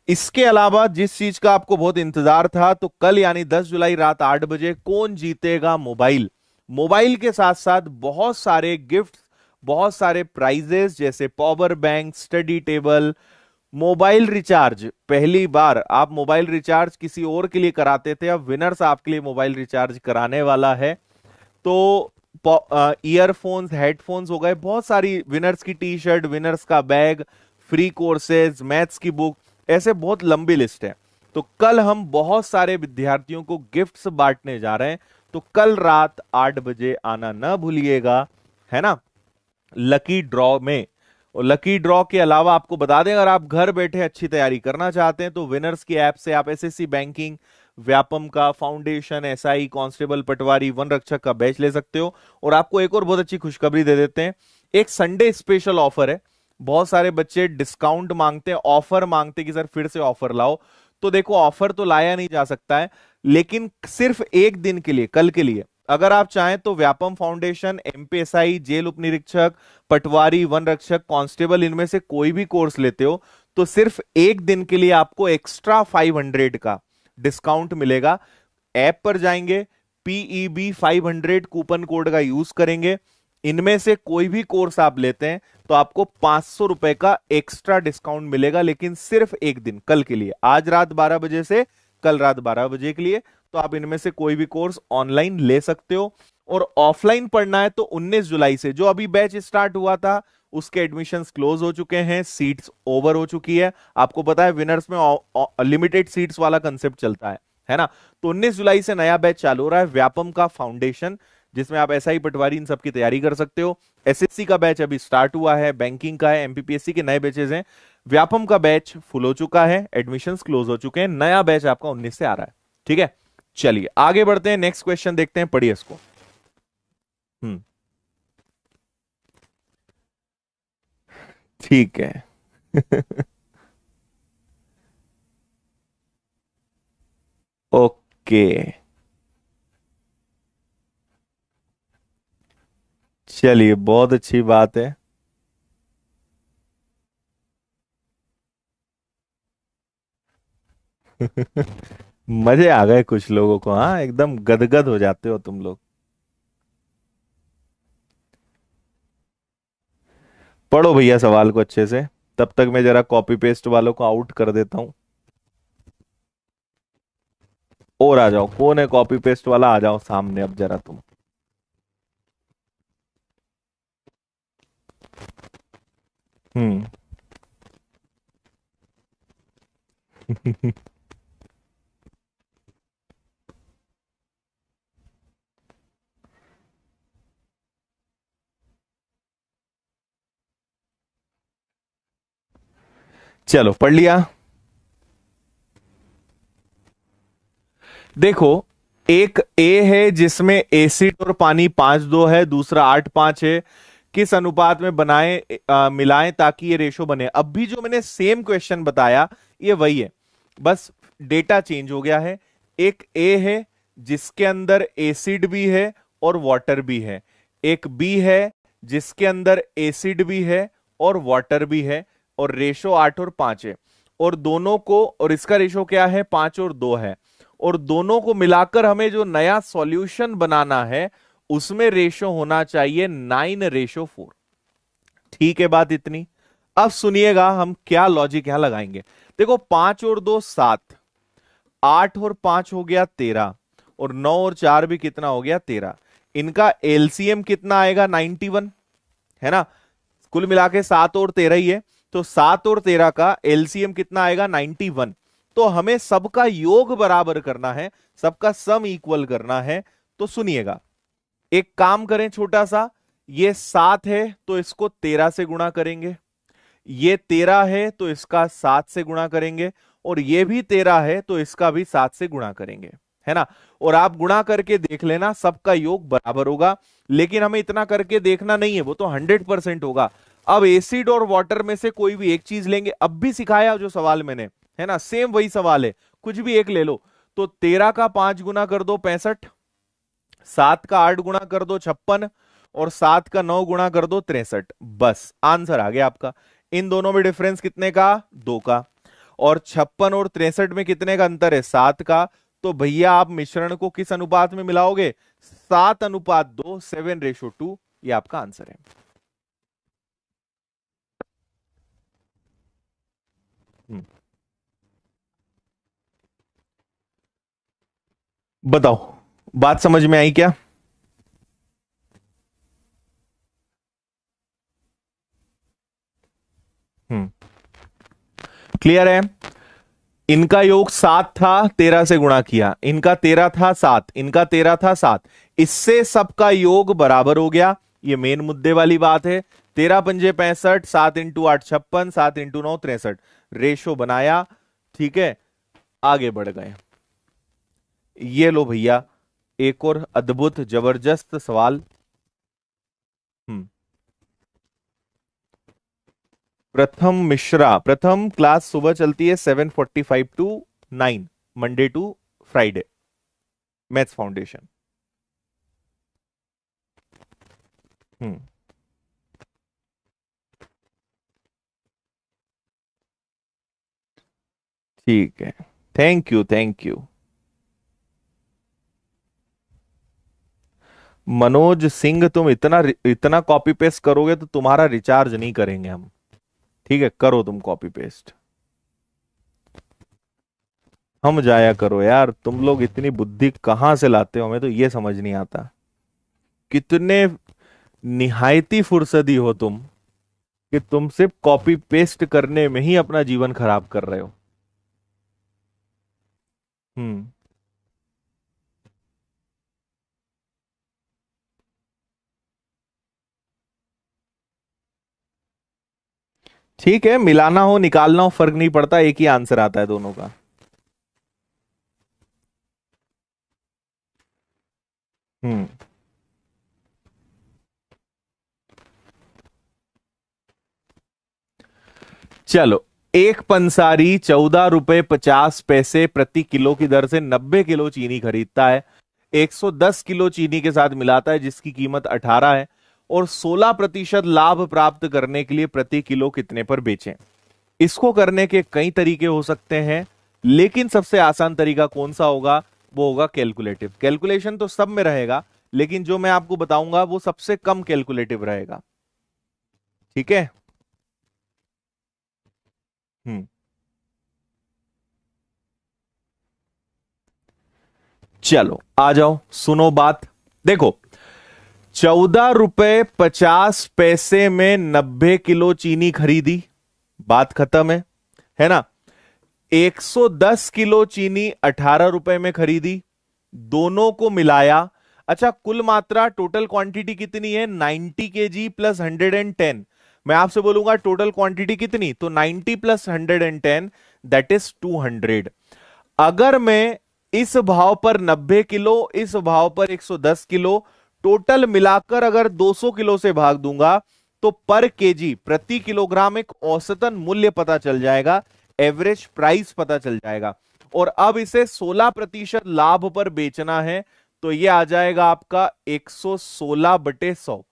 इसके अलावा जिस चीज का आपको बहुत इंतजार था, तो कल यानी 10 जुलाई रात 8 बजे कौन जीतेगा मोबाइल, मोबाइल के साथ साथ बहुत सारे गिफ्ट, बहुत सारे प्राइजेस, जैसे power bank, study table, mobile recharge. पहली बार आप मोबाइल रिचार्ज किसी और के लिए कराते थे, अब विनर्स आपके लिए मोबाइल रिचार्ज कराने वाला है। तो ईयरफोन्स, हेडफोन्स हो गए, बहुत सारी विनर्स की टी शर्ट, विनर्स का बैग, फ्री कोर्सेज, मैथ्स की बुक, ऐसे बहुत लंबी लिस्ट है। तो कल हम बहुत सारे विद्यार्थियों को गिफ्ट्स बांटने जा रहे हैं, तो कल रात 8 बजे आना ना भूलिएगा, है ना, लकी ड्रॉ में। और लकी ड्रॉ के अलावा आपको बता दें, अगर आप घर बैठे अच्छी तैयारी करना चाहते हैं तो विनर्स की ऐप से आप एसएससी बैंकिंग, व्यापम का, फाउंडेशन, एसआई, कांस्टेबल, पटवारी, वन रक्षक का बैच ले सकते हो। और आपको एक और बहुत अच्छी खुशखबरी दे देते हैं, एक संडे स्पेशल ऑफर है। बहुत सारे बच्चे डिस्काउंट मांगते हैं, ऑफर मांगते हैं कि सर फिर से ऑफर लाओ। तो देखो, ऑफर तो लाया नहीं जा सकता है, लेकिन सिर्फ एक दिन के लिए, कल के लिए, अगर आप चाहें तो व्यापम फाउंडेशन, एमपीएसआई, जेल उप निरीक्षक, पटवारी, वन रक्षक, कांस्टेबल, इनमें से कोई भी कोर्स लेते हो तो सिर्फ एक दिन के लिए आपको एक्स्ट्रा 500 का डिस्काउंट मिलेगा। ऐप पर जाएंगे, PEB 500 कूपन कोड का यूज करेंगे, इनमें से कोई भी कोर्स आप लेते हैं तो आपको 500 रुपए का एक्स्ट्रा डिस्काउंट मिलेगा, लेकिन सिर्फ एक दिन, कल के लिए, आज रात 12 बजे से कल रात 12 बजे के लिए। तो आप इनमें से कोई भी कोर्स ऑनलाइन ले सकते हो। और ऑफलाइन पढ़ना है तो 19 जुलाई से जो अभी बैच स्टार्ट हुआ था उसके एडमिशंस क्लोज हो चुके हैं, सीट्स ओवर हो चुकी है। आपको पता है विनर्स में लिमिटेड सीट्स वाला कंसेप्ट चलता है ना। तो 19 जुलाई से नया बैच चालू हो रहा है, व्यापम का फाउंडेशन, जिसमें आप एसआई पटवारी इन सब की तैयारी कर सकते हो। एसएससी का बैच अभी स्टार्ट हुआ है, बैंकिंग का है, एमपीपीएससी के नए बैचेस हैं। व्यापम का बैच फुल हो चुका है, एडमिशंस क्लोज हो चुके हैं, नया बैच आपका 19 से आ रहा है। ठीक है, चलिए आगे बढ़ते हैं, नेक्स्ट क्वेश्चन देखते हैं, पढ़िए इसको। हम्म। ठीक है। ओके, चलिए बहुत अच्छी बात है। मजे आ गए कुछ लोगों को, हाँ एकदम गदगद हो जाते हो तुम लोग। पढ़ो भैया सवाल को अच्छे से, तब तक मैं जरा कॉपी पेस्ट वालों को आउट कर देता हूं। और आ जाओ, कौन है कॉपी पेस्ट वाला, आ जाओ सामने अब जरा तुम। हम्म। चलो पढ़ लिया। देखो, एक ए है जिसमें एसिड और पानी 5:2 है, दूसरा 8:5 है। किस अनुपात में बनाए मिलाएं ताकि ये रेशो बने। अब भी जो मैंने सेम क्वेश्चन बताया ये वही है, बस डेटा चेंज हो गया है। एक ए है जिसके अंदर एसिड भी है और वाटर भी है। एक बी है जिसके अंदर एसिड भी है और वाटर भी है, और रेशो 8 और 5 है। और दोनों को, और इसका रेशो क्या है, 5 और 2 है। और दोनों को मिलाकर हमें जो नया सॉल्यूशन बनाना है उसमें रेशो होना चाहिए 9:4। ठीक है बात इतनी। अब सुनिएगा हम क्या लॉजिक यहां लगाएंगे। देखो, 5 और 2 7, 8 और 5 हो गया 13, और 9 और 4 भी कितना हो गया 13। इनका एलसीएम कितना आएगा 91, है ना। कुल मिला के 7 और 13 ही है, तो 7 और 13 का एलसीएम कितना आएगा 91। तो हमें सबका योग बराबर करना है, सबका सम इक्वल करना है। तो सुनिएगा, एक काम करें छोटा सा, ये 7 है तो इसको 13 से गुणा करेंगे, ये 13 है तो इसका 7 से गुणा करेंगे, और ये भी 13 है तो इसका भी 7 से गुणा करेंगे, है ना। और आप गुणा करके देख लेना, सबका योग बराबर होगा। लेकिन हमें इतना करके देखना नहीं है, वो तो 100% होगा। अब एसिड और वाटर में से कोई भी एक चीज लेंगे, अब भी सिखाया जो सवाल मैंने, है ना, सेम वही सवाल है, कुछ भी एक ले लो। तो 13 का 5 गुना कर दो 65, 7 का 8 गुणा कर दो 56, और 7 का 9 गुणा कर दो 63। बस आंसर आ गया आपका। इन दोनों में डिफरेंस कितने का, 2 का। और 56 और 63 में कितने का अंतर है, 7 का। तो भैया आप मिश्रण को किस अनुपात में मिलाओगे, 7:2, 7:2। ये आपका आंसर है। हम्म, बताओ, बात समझ में आई क्या। हम्म, क्लियर है। इनका योग 7 था, 13 से गुणा किया, इनका 13 था 7, इनका 13 था 7, इससे सबका योग बराबर हो गया। ये मेन मुद्दे वाली बात है। 13×5 = 65, 7 × 8 = 56, 7 × 9 = 63, रेशो बनाया। ठीक है, आगे बढ़ गए। ये लो भैया, एक और अद्भुत जबरदस्त सवाल। हम्म। प्रथम मिश्रा, प्रथम क्लास सुबह चलती है 7:45 to 9, Monday to Friday, maths foundation. हम्म। ठीक है, thank you thank you. Manoj Singh, तुम इतना इतना कॉपी पेस्ट करोगे तो तुम्हारा रिचार्ज नहीं करेंगे हम। ठीक है, करो तुम कॉपी पेस्ट। हम जाया करो यार, तुम लोग इतनी बुद्धि कहां से लाते हो, हमें तो ये समझ नहीं आता। कितने निहायती फुर्सदी हो तुम कि तुम सिर्फ कॉपी पेस्ट करने में ही अपना जीवन खराब कर रहे हो। हम्म। ठीक है, मिलाना हो निकालना हो फर्क नहीं पड़ता, एक ही आंसर आता है दोनों का। हम्म। चलो, एक पंसारी 14 रुपए 50 पैसे प्रति किलो की दर से 90 किलो चीनी खरीदता है, 110 किलो चीनी के साथ मिलाता है जिसकी कीमत 18 है, और 16% लाभ प्राप्त करने के लिए प्रति किलो कितने पर बेचें। इसको करने के कई तरीके हो सकते हैं, लेकिन सबसे आसान तरीका कौन सा होगा? वो होगा कैलकुलेटिव। कैलकुलेशन तो सब में रहेगा, लेकिन जो मैं आपको बताऊंगा वो सबसे कम कैलकुलेटिव रहेगा। ठीक है। हम्म। चलो आ जाओ, सुनो बात। देखो, 14 रुपए 50 पैसे में 90 किलो चीनी खरीदी, बात खत्म है ना। 110 किलो चीनी 18 रुपए में खरीदी, दोनों को मिलाया। अच्छा, कुल मात्रा टोटल क्वांटिटी कितनी है? 90 kg प्लस 110। मैं आपसे बोलूंगा टोटल क्वांटिटी कितनी, तो 90 प्लस 110 दैट इज 200। अगर मैं इस भाव पर 90 किलो, इस भाव पर 110 किलो, टोटल मिलाकर अगर 200 किलो से भाग दूंगा तो पर केजी प्रति किलोग्राम एक औसतन मूल्य पता चल जाएगा, एवरेज प्राइस पता चल जाएगा। और अब इसे 16% लाभ पर बेचना है तो यह आ जाएगा आपका 116/100।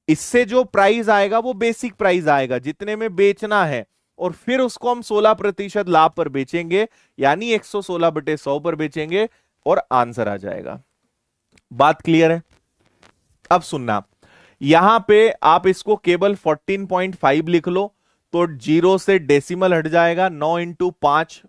इससे जो प्राइस आएगा वो बेसिक प्राइस आएगा जितने में बेचना है, और फिर उसको हम 16% लाभ पर बेचेंगे, यानी 116/100 पर बेचेंगे, और आंसर आ जाएगा। बात क्लियर है? अब सुनना, यहां पे आप इसको केवल 14.5 लिख लो, तो जीरो से डेसिमल हट जाएगा। 9 × 5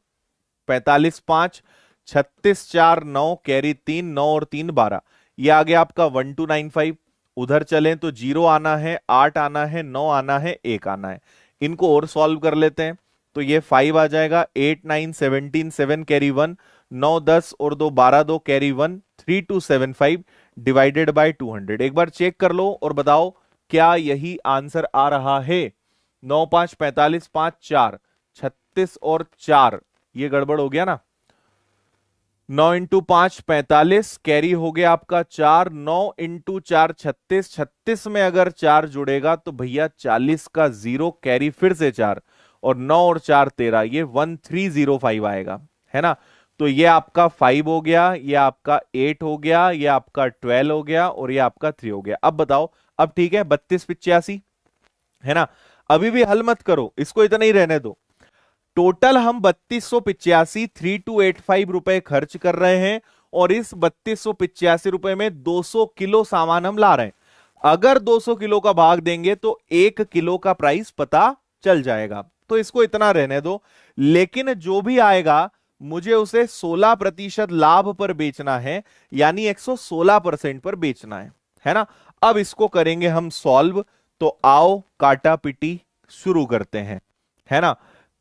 45, 5 36 4 9 कैरी 3, 9 और 3 12, ये आ गया आपका 1295। उधर चलें तो जीरो आना है, 8 आना है, 9 आना है, 1 आना है। इनको और सॉल्व कर लेते हैं, तो ये 5 आ जाएगा, 8 9 17 7 कैरी 1, 9 10 और 2 12, 2 कैरी 1, 3275 डिवाइडेड बाय 200। एक बार चेक कर लो और बताओ क्या यही आंसर आ रहा है? 9 5 45, 5 4 36 और 4, ये गड़बड़ हो गया ना। 9 × 5 45 कैरी हो गया आपका 4, 9 × 4 36, 36 में अगर 4 जुड़ेगा तो भैया 40 का 0, कैरी फिर से 4, और 9 और 4 13, ये 1305 आएगा, है ना। तो ये आपका 5 हो गया, ये आपका 8 हो गया, ये आपका 12 हो गया, और ये आपका 3 हो गया। अब बताओ, अब ठीक है, 3285, है ना। अभी भी हल मत करो, इसको इतना ही रहने दो। टोटल हम 3285 3285 रुपए खर्च कर रहे हैं, और इस 3285 रुपए में 200 किलो सामान हम ला रहे हैं। अगर 200 किलो का भाग देंगे तो 1 किलो का प्राइस पता चल जाएगा, तो इसको इतना रहने दो। लेकिन जो भी आएगा मुझे उसे 16% लाभ पर बेचना है, यानी 116% पर बेचना है ना। अब इसको करेंगे हम सॉल्व, तो आओ काटा पिटी शुरू करते हैं, है ना।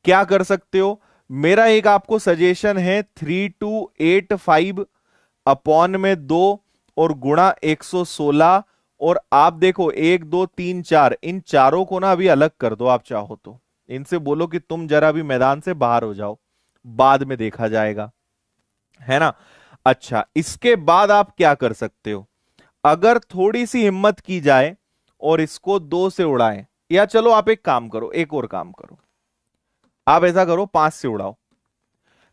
क्या कर सकते हो, मेरा एक आपको सजेशन है, 3285 अपॉन में 2 और गुणा 116। और आप देखो 1 2 3 4, इन चारों को ना अभी अलग कर दो, आप चाहो तो इनसे बोलो कि तुम जरा भी मैदान से बाहर हो जाओ, बाद में देखा जाएगा, है ना। अच्छा, इसके बाद आप क्या कर सकते हो, अगर थोड़ी सी हिम्मत की जाए और इसको 2 से उड़ाएं, या चलो आप एक काम करो, एक और काम करो, आप ऐसा करो 5 से उड़ाओ।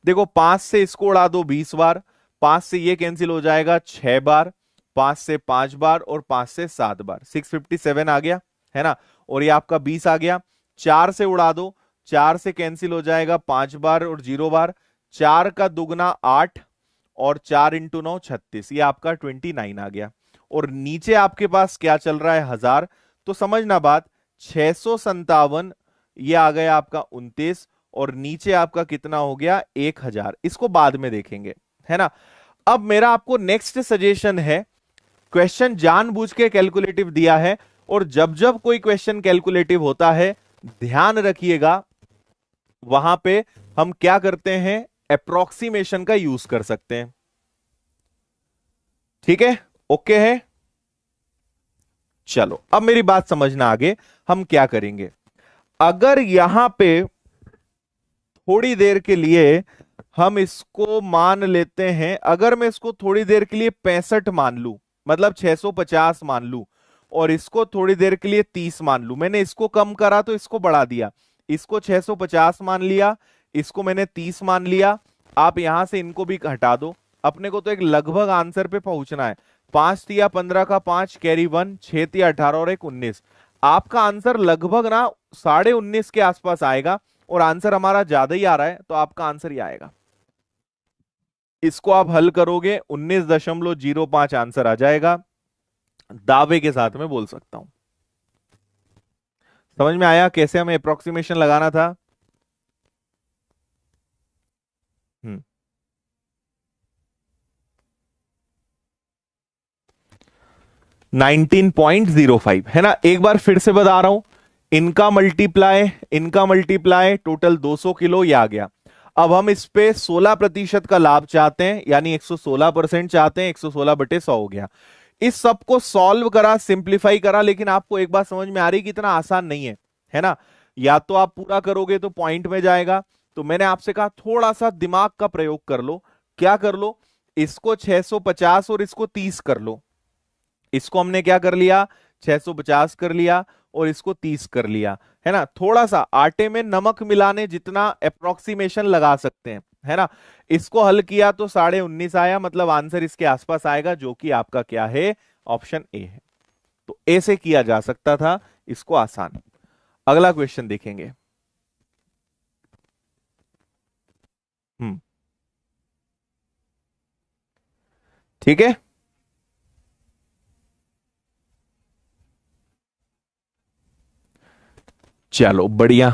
देखो 5 से इसको उड़ा दो 20 बार, 5 से ये कैंसिल हो जाएगा 6 बार, 5 से 5 बार, और 5 से 7 बार, 657 आ गया, है ना। और ये आपका 20 आ गया। 4 से उड़ा दो, 4 से कैंसिल हो जाएगा 5 बार और 0 बार, 4 का दुगना 8, और 4 × 9 36, ये आपका 29 आ गया। और नीचे आपके पास क्या चल रहा है 1000, तो समझना बात 657, ये आ गया आपका 29, और नीचे आपका कितना हो गया 1000, इसको बाद में देखेंगे, है ना। अब मेरा आपको नेक्स्ट सजेशन है, क्वेश्चन जानबूझ के कैलकुलेटिव दिया है, और जब जब कोई क्वेश्चन कैलकुलेटिव होता है ध्यान रखिएगा वहां पे हम क्या करते हैं, अप्रोक्सीमेशन का यूज कर सकते हैं। ठीक है, ओके है। चलो अब मेरी बात समझना, आगे हम क्या करेंगे। अगर यहां पे थोड़ी देर के लिए हम इसको मान लेते हैं, अगर मैं इसको थोड़ी देर के लिए 65 मान लूं, मतलब 650 मान लूं, और इसको थोड़ी देर के लिए 30 मान लूं, मैंने इसको कम करा तो इसको बढ़ा दिया, इसको 650 मान लिया, इसको मैंने 30 मान लिया, आप यहां से इनको भी हटा दो, अपने को तो एक लगभग आंसर पे पहुंचना है। 5 तिया 15 का 5 कैरी 1, 6 तिया 18 और 1 19, आपका आंसर लगभग ना 19.5 के आसपास आएगा, और आंसर हमारा ज्यादा ही आ रहा है तो आपका आंसर ही आएगा। इसको आप हल करोगे 19.05 आंसर आ जाएगा, दावे के साथ में बोल सकता हूं। समझ में आया कैसे हमें अप्रोक्सीमेशन लगाना था। 19.05 है ना। एक बार फिर से बता रहा हूं, इनका मल्टीप्लाई टोटल 200 किलो, ये आ गया। अब हम इस पे 16% का लाभ चाहते हैं, यानी 116% चाहते हैं, 116/100 हो गया। इस सब को सॉल्व करा, सिंप्लीफाई करा, लेकिन आपको एक बात समझ में आ रही कि इतना आसान नहीं है ना। या तो आप पूरा करोगे तो पॉइंट में जाएगा, तो मैंने आपसे कहा थोड़ा सा दिमाग का प्रयोग कर लो। क्या कर लो, इसको 650 और इसको 30 कर लो। इसको हमने क्या कर लिया, 650 कर लिया और इसको 30 कर लिया, है ना। थोड़ा सा आटे में नमक मिलाने जितना अप्रोक्सीमेशन लगा सकते हैं, है ना। इसको हल किया तो 19.5 आया, मतलब आंसर इसके आसपास आएगा, जो कि आपका क्या है, ऑप्शन ए है। तो ए से किया जा सकता था इसको आसान। अगला क्वेश्चन देखेंगे। ठीक है, चलो बढ़िया।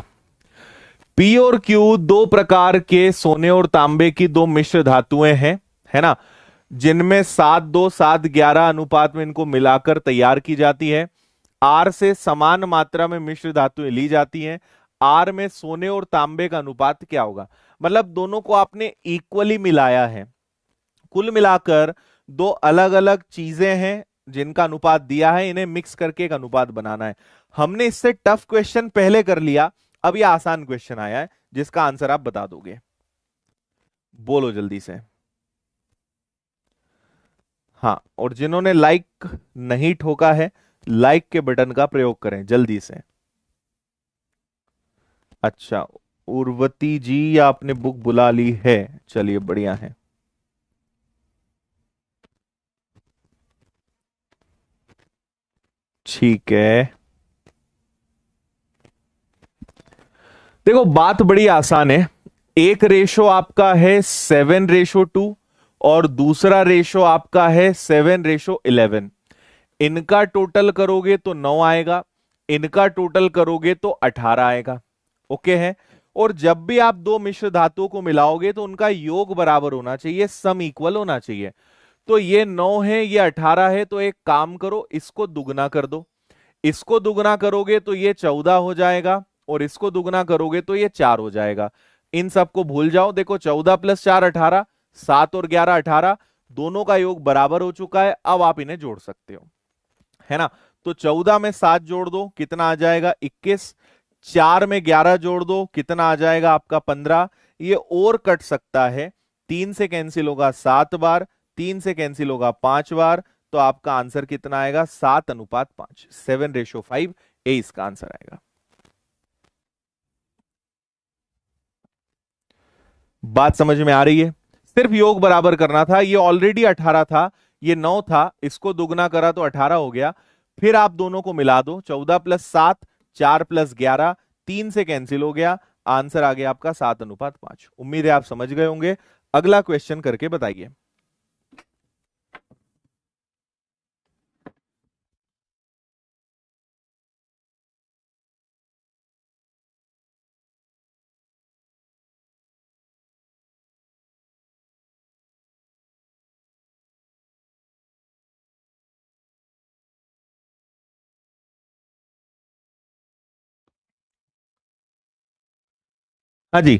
पी और क्यू दो प्रकार के सोने और तांबे की दो मिश्र धातुएं हैं, है ना, जिनमें 7:2 7:11 अनुपात में इनको मिलाकर तैयार की जाती है। आर से समान मात्रा में मिश्र धातुएं ली जाती हैं। आर में सोने और तांबे का अनुपात क्या होगा, मतलब दोनों को आपने इक्वली मिलाया है। कुल मिलाकर दो अलग अलग चीजें हैं जिनका अनुपात दिया है, इन्हें मिक्स करके एक अनुपात बनाना है। हमने इससे टफ क्वेश्चन पहले कर लिया, अब यह आसान क्वेश्चन आया है जिसका आंसर आप बता दोगे। बोलो जल्दी से। हाँ, और जिन्होंने लाइक नहीं ठोका है, लाइक के बटन का प्रयोग करें जल्दी से। अच्छा, उर्वती जी आपने बुक बुला ली है, चलिए बढ़िया है। ठीक है, देखो बात बड़ी आसान है। एक रेशो आपका है 7:2 और दूसरा रेशो आपका है 7:11। इनका टोटल करोगे तो 9 आएगा, इनका टोटल करोगे तो 18 आएगा। ओके है। और जब भी आप दो मिश्र धातुओं को मिलाओगे तो उनका योग बराबर होना चाहिए, सम इक्वल होना चाहिए। तो ये 9 है, ये 18 है, तो एक काम करो, इसको दुगना कर दो। इसको दुगना करोगे तो ये 14 हो जाएगा, और इसको दुगना करोगे तो ये 4 हो जाएगा। इन सबको भूल जाओ, देखो 14 + 4 18, 7 और 11 18, दोनों का योग बराबर हो चुका है। अब आप इन्हें जोड़ सकते हो, है ना। तो 14 में 7 जोड़ दो, कितना आ जाएगा 21। 4 में 11 जोड़ दो, कितना आ जाएगा आपका 15। ये और कट सकता है, 3 से कैंसिल होगा 7 बार, 3 से कैंसिल होगा 5 बार, तो आपका आंसर कितना आएगा 7:5, 7:5, ए इसका आंसर आएगा। बात समझ में आ रही है। सिर्फ योग बराबर करना था, ये ऑलरेडी 18 था, ये 9 था, इसको दुगना करा तो 18 हो गया। फिर आप दोनों को मिला दो, 14 + 7, 4 + 11, 3 से कैंसिल हो गया, आंसर आ गया आपका 7:5। उम्मीद है आप समझ गए होंगे। अगला क्वेश्चन करके बताइए। हाँ जी,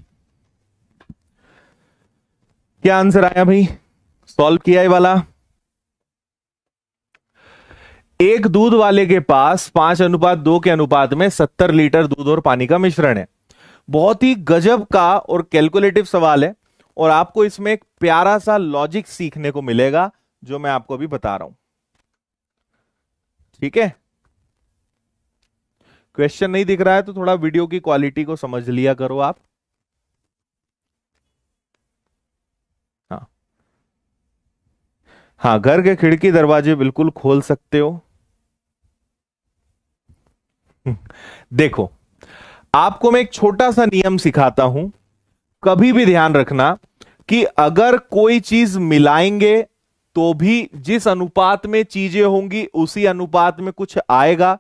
क्या आंसर आया भाई? सॉल्व किया ये वाला। एक दूध वाले के पास 5:2 के अनुपात में 70 लीटर दूध और पानी का मिश्रण है। बहुत ही गजब का और कैलकुलेटिव सवाल है, और आपको इसमें एक प्यारा सा लॉजिक सीखने को मिलेगा जो मैं आपको अभी बता रहा हूं। ठीक है, क्वेश्चन नहीं दिख रहा है तो थोड़ा वीडियो की क्वालिटी को समझ लिया करो आप। हाँ हाँ, घर के खिड़की दरवाजे बिल्कुल खोल सकते हो। देखो, आपको मैं एक छोटा सा नियम सिखाता हूं, कभी भी ध्यान रखना कि अगर कोई चीज मिलाएंगे तो भी जिस अनुपात में चीजें होंगी उसी अनुपात में कुछ आएगा,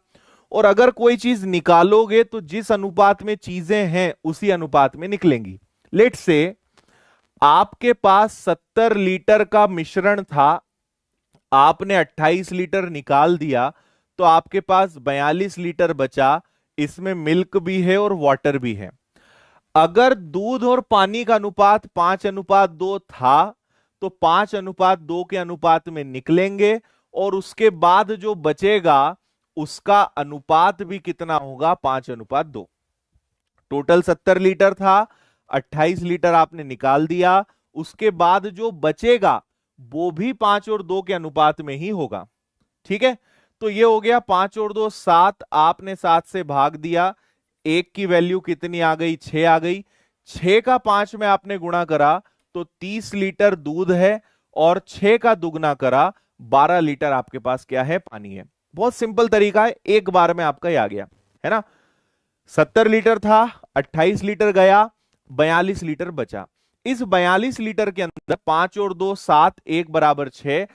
और अगर कोई चीज निकालोगे तो जिस अनुपात में चीजें हैं उसी अनुपात में निकलेंगी। लेट से आपके पास 70 लीटर का मिश्रण था, आपने 28 लीटर निकाल दिया, तो आपके पास 42 लीटर बचा। इसमें मिल्क भी है और वाटर भी है। अगर दूध और पानी का अनुपात 5:2 था तो 5:2 के अनुपात में निकलेंगे, और उसके बाद जो बचेगा उसका अनुपात भी कितना होगा? 5:2। टोटल 70 लीटर था, 28 लीटर आपने निकाल दिया, उसके बाद जो बचेगा वो भी 5 और 2 के अनुपात में ही होगा। ठीक है, तो ये हो गया 5 और 2 7, आपने 7 से भाग दिया, एक की वैल्यू कितनी आ गई? 6 आ गई। 6 का 5 में आपने गुणा करा तो 30 लीटर दूध है, और 6 का दुगना करा 12 लीटर आपके पास क्या है? पानी है। बहुत सिंपल तरीका है, एक बार में आपका ये आ गया है ना। 70 लीटर था, 28 लीटर गया, 42 लीटर बचा। इस 42 लीटर के अंदर 5 और 2 7, 1 बराबर 6,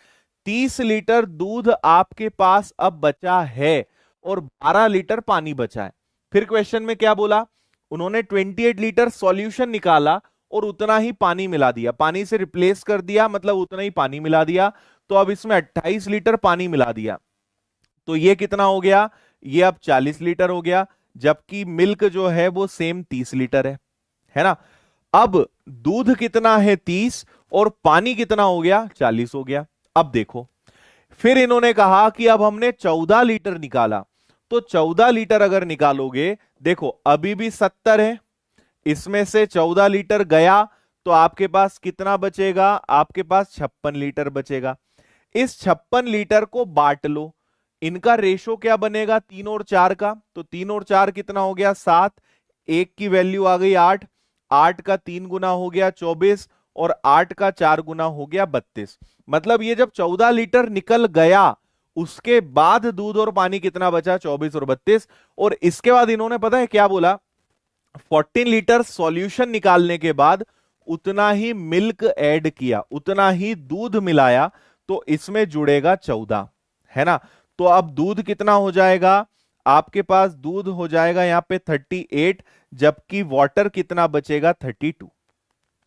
30 लीटर दूध आपके पास अब बचा है, और 12 लीटर पानी बचा है। फिर क्वेश्चन में क्या बोला? उन्होंने 28 लीटर सॉल्यूशन निकाला और उतना ही पानी मिला दिया, पानी से रिप्लेस कर दिया, मतलब उतना ही पानी मिला दिया। तो अब इसमें 28 लीटर पानी मिला दिया, तो ये कितना हो गया? ये अब 40 लीटर हो गया, जबकि मिल्क जो है वो सेम 30 लीटर है ना। अब दूध कितना है? 30, और पानी कितना हो गया? 40 हो गया। अब देखो, फिर इन्होंने कहा कि अब हमने 14 लीटर निकाला, तो 14 लीटर अगर निकालोगे, देखो अभी भी 70 है, इसमें से 14 लीटर गया तो आपके पास कितना बचेगा? आपके पास 56 लीटर बचेगा। इस 56 लीटर को बांट लो, इनका रेशो क्या बनेगा? 3 और 4 का, तो 3 और 4 कितना हो गया? 7, एक की वैल्यू आ गई 8, 8 का 3 गुना हो गया 24, और 8 का 4 गुना हो गया 32। मतलब ये जब 14 लीटर निकल गया, उसके बाद दूध और पानी कितना बचा? 24 और 32। और इसके बाद इन्होंने पता है क्या बोला? 14 लीटर सॉल्यूशन निकालने के बाद उतना ही मिल्क ऐड किया, उतना ही दूध मिलाया, तो इसमें जुड़ेगा 14, है ना। तो अब दूध कितना हो जाएगा? आपके पास दूध हो जाएगा यहां पे 38, जबकि वाटर कितना बचेगा? 32।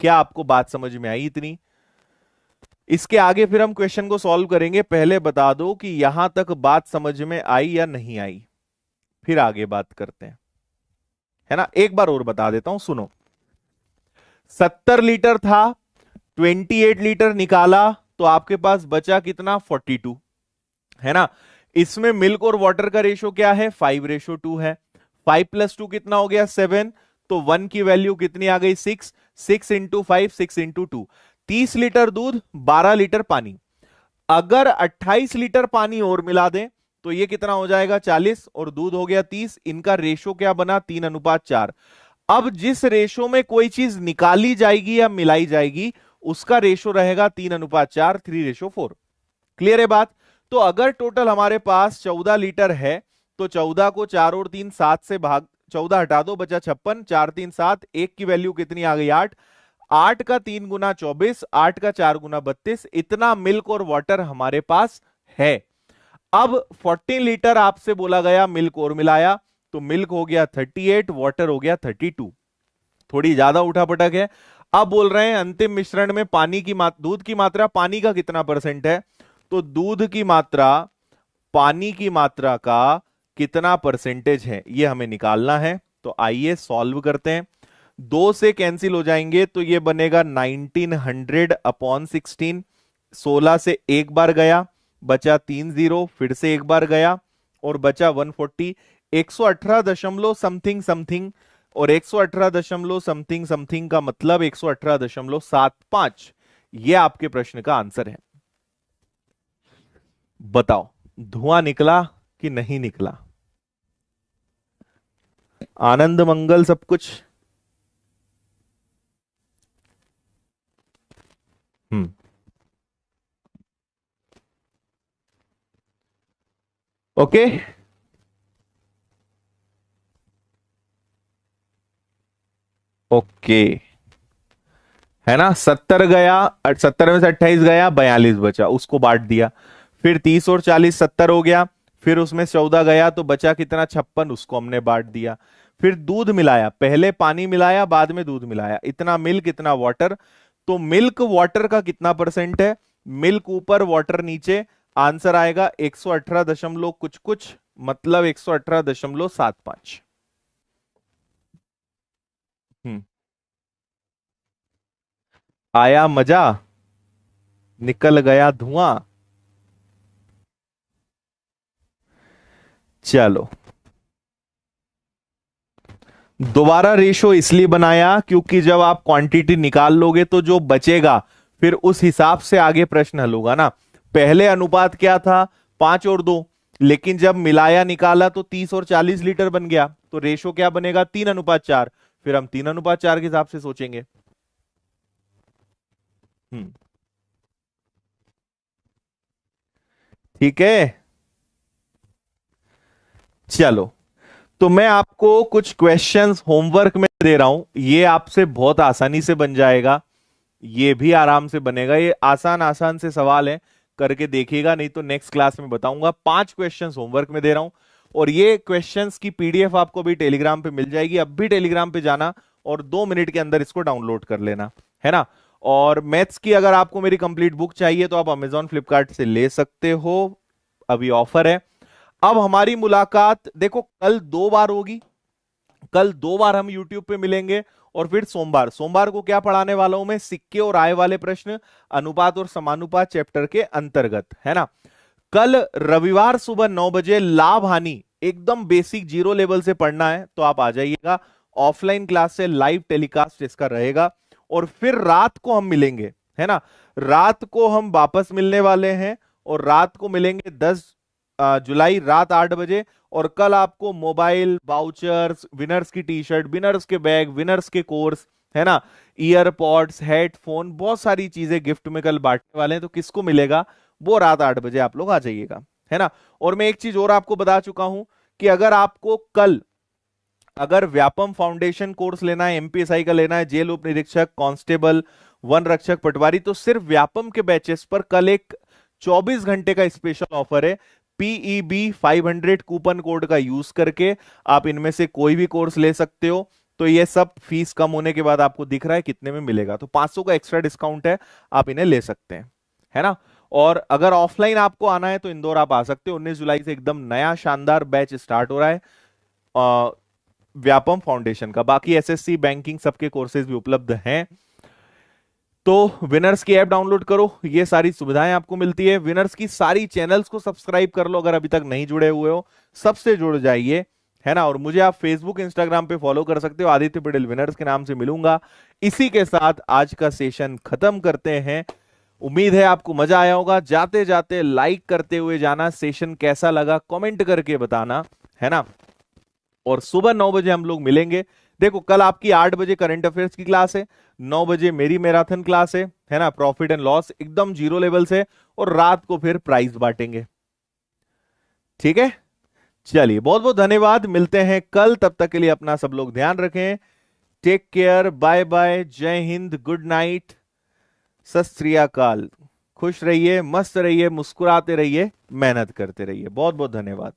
क्या आपको बात समझ में आई इतनी? इसके आगे फिर हम क्वेश्चन को सॉल्व करेंगे, पहले बता दो कि यहां तक बात समझ में आई या नहीं आई, फिर आगे बात करते हैं, है ना। एक बार और बता देता हूं, सुनो। 70 लीटर था, 28 लीटर निकाला, तो आपके पास बचा कितना? 42, है ना। इसमें मिल्क और वाटर का रेशो क्या है? 5:2 है। 5 + 2 कितना हो गया? 7, तो 1 की वैल्यू कितनी आ गई? 6, 6 × 5, 6 × 2, 30 लीटर दूध, 12 लीटर पानी। अगर 28 लीटर पानी और मिला दें तो ये कितना हो जाएगा? 40, और दूध हो गया 30। इनका रेशो क्या बना? 3:4। अब जिस रेशो में कोई चीज निकाली जाएगी या मिलाई जाएगी, उसका रेशो रहेगा 3:4, 3:4। क्लियर है बात? तो अगर टोटल हमारे पास 14 लीटर है, तो 14 को 4 और 3 7 से भाग, 14 हटा दो, बचा 56, 4 3 7, एक की वैल्यू कितनी आ गई? 8, 8 का 3 गुना 24, 8 का 4 गुना 32। इतना मिल्क और वाटर हमारे पास है। अब 14 लीटर आपसे बोला गया मिल्क और मिलाया, तो मिल्क हो गया 38, वाटर हो गया 32। थोड़ी ज्यादा उठापटक है। अब बोल रहे हैं अंतिम मिश्रण में पानी की दूध की मात्रा पानी का कितना परसेंट है, तो दूध की मात्रा पानी की मात्रा का कितना परसेंटेज है, ये हमें निकालना है। तो आइए सॉल्व करते हैं। दो से कैंसिल हो जाएंगे तो ये बनेगा 1900 अपॉन 16। 16 से एक बार गया, बचा 3 जीरो, फिर से एक बार गया और बचा 140। 118 दशमलव समथिंग समथिंग, और 118 दशमलव समथिंग समथिंग का मतलब 118.75। ये आपके प्रश्न का आंसर है। बताओ धुआं निकला कि नहीं निकला? आनंद मंगल सब कुछ? हम्म। ओके। ओके है ना, 70 गया, 70 में से 28 गया, 42 बचा, उसको बांट दिया। फिर 30 और 40, 70 हो गया। फिर उसमें 14 गया तो बचा कितना, 56, उसको हमने बांट दिया। फिर दूध मिलाया, पहले पानी मिलाया बाद में दूध मिलाया, इतना मिल्क इतना वाटर। तो मिल्क वाटर का कितना परसेंट है? मिल्क ऊपर वाटर नीचे, आंसर आएगा 118 दशमलव कुछ कुछ, मतलब 118.75। हम्म। आया मजा, निकल गया धुआं। चलो, दोबारा रेशो इसलिए बनाया क्योंकि जब आप क्वांटिटी निकाल लोगे तो जो बचेगा फिर उस हिसाब से आगे प्रश्न हल होगा ना। पहले अनुपात क्या था, 5 और 2, लेकिन जब मिलाया निकाला तो 30 और 40 लीटर बन गया, तो रेशो क्या बनेगा, 3:4। फिर हम 3:4 के हिसाब से सोचेंगे। हम्म। ठीक है। चलो, तो मैं आपको कुछ क्वेश्चंस होमवर्क में दे रहा हूं, ये आपसे बहुत आसानी से बन जाएगा, ये भी आराम से बनेगा। ये आसान आसान से सवाल है, करके देखिएगा, नहीं तो नेक्स्ट क्लास में बताऊंगा। 5 क्वेश्चंस होमवर्क में दे रहा हूं, और ये क्वेश्चंस की पीडीएफ आपको भी टेलीग्राम पे मिल जाएगी। अब भी टेलीग्राम पे जाना और 2 मिनट के अंदर इसको डाउनलोड कर लेना, है ना। और मैथ्स की अगर आपको मेरी कंप्लीट बुक चाहिए तो आप अमेजॉन फ्लिपकार्ट से ले सकते हो, अभी ऑफर है। अब हमारी मुलाकात देखो कल 2 बार होगी, कल 2 बार हम YouTube पे मिलेंगे। और फिर सोमवार, सोमवार को क्या पढ़ाने वाला हूं मैं, सिक्के और आय वाले प्रश्न, अनुपात और समानुपात चैप्टर के अंतर्गत, है ना। कल रविवार सुबह 9 बजे लाभ हानि एकदम बेसिक जीरो लेवल से पढ़ना है तो आप आ जाइएगा। ऑफलाइन क्लास से लाइव टेलीकास्ट इसका रहेगा। और फिर रात को हम मिलेंगे, है ना। रात को हम वापस मिलने वाले हैं, और रात को मिलेंगे 10 जुलाई रात 8 बजे। और कल आपको मोबाइल वाउचर्स, विनर्स की टी शर्ट, विनर्स के बैग, विनर्स के कोर्स, है ना, ईयरपॉड्स, हेडफोन, बहुत सारी चीजें गिफ्ट में कल बांटने वाले हैं। तो किसको मिलेगा, वो रात 8 बजे आप लोग आ जाइएगा, है ना। और मैं एक चीज और आपको बता चुका हूं कि अगर आपको कल अगर व्यापम फाउंडेशन कोर्स लेना है, एमपीएसआई का लेना है, जेल उप निरीक्षक, कांस्टेबल, वन रक्षक, पटवारी, तो सिर्फ व्यापम के बैचेस पर कल एक 24 घंटे का स्पेशल ऑफर है। पीईबी 500 कूपन कोड का यूज करके आप इनमें से कोई भी कोर्स ले सकते हो। तो ये सब फीस कम होने के बाद आपको दिख रहा है कितने में मिलेगा, तो 500 का एक्स्ट्रा डिस्काउंट है, आप इन्हें ले सकते हैं, है ना। और अगर ऑफलाइन आपको आना है तो इंदौर आप आ सकते हो। 19 जुलाई से एकदम नया शानदार बैच स्टार्ट हो रहा है व्यापम फाउंडेशन का। बाकी एसएससी, बैंकिंग, सबके कोर्सेज भी उपलब्ध हैं। तो विनर्स की ऐप डाउनलोड करो, ये सारी सुविधाएं आपको मिलती है। विनर्स की सारी चैनल्स को सब्सक्राइब कर लो अगर अभी तक नहीं जुड़े हुए हो, सबसे जुड़ जाइए, है ना। और मुझे आप फेसबुक, इंस्टाग्राम पे फॉलो कर सकते हो, आदित्य पटेल विनर्स के नाम से मिलूंगा। इसी के साथ आज का सेशन खत्म करते हैं। उम्मीद है आपको मजा आया होगा। जाते जाते लाइक करते हुए जाना, सेशन कैसा लगा कमेंट करके बताना, है ना। और सुबह 9 बजे हम लोग मिलेंगे। देखो कल आपकी 8 बजे करंट अफेयर्स की क्लास है, 9 बजे मेरी मैराथन क्लास है ना, प्रॉफिट एंड लॉस एकदम जीरो लेवल से, और रात को फिर प्राइज बांटेंगे, ठीक है। चलिए बहुत बहुत धन्यवाद, मिलते हैं कल, तब तक के लिए अपना सब लोग ध्यान रखें। टेक केयर, बाय बाय, जय हिंद, गुड नाइट, सत श्री अकाल। खुश रहिए, मस्त रहिए, मुस्कुराते रहिए, मेहनत करते रहिए। बहुत बहुत धन्यवाद।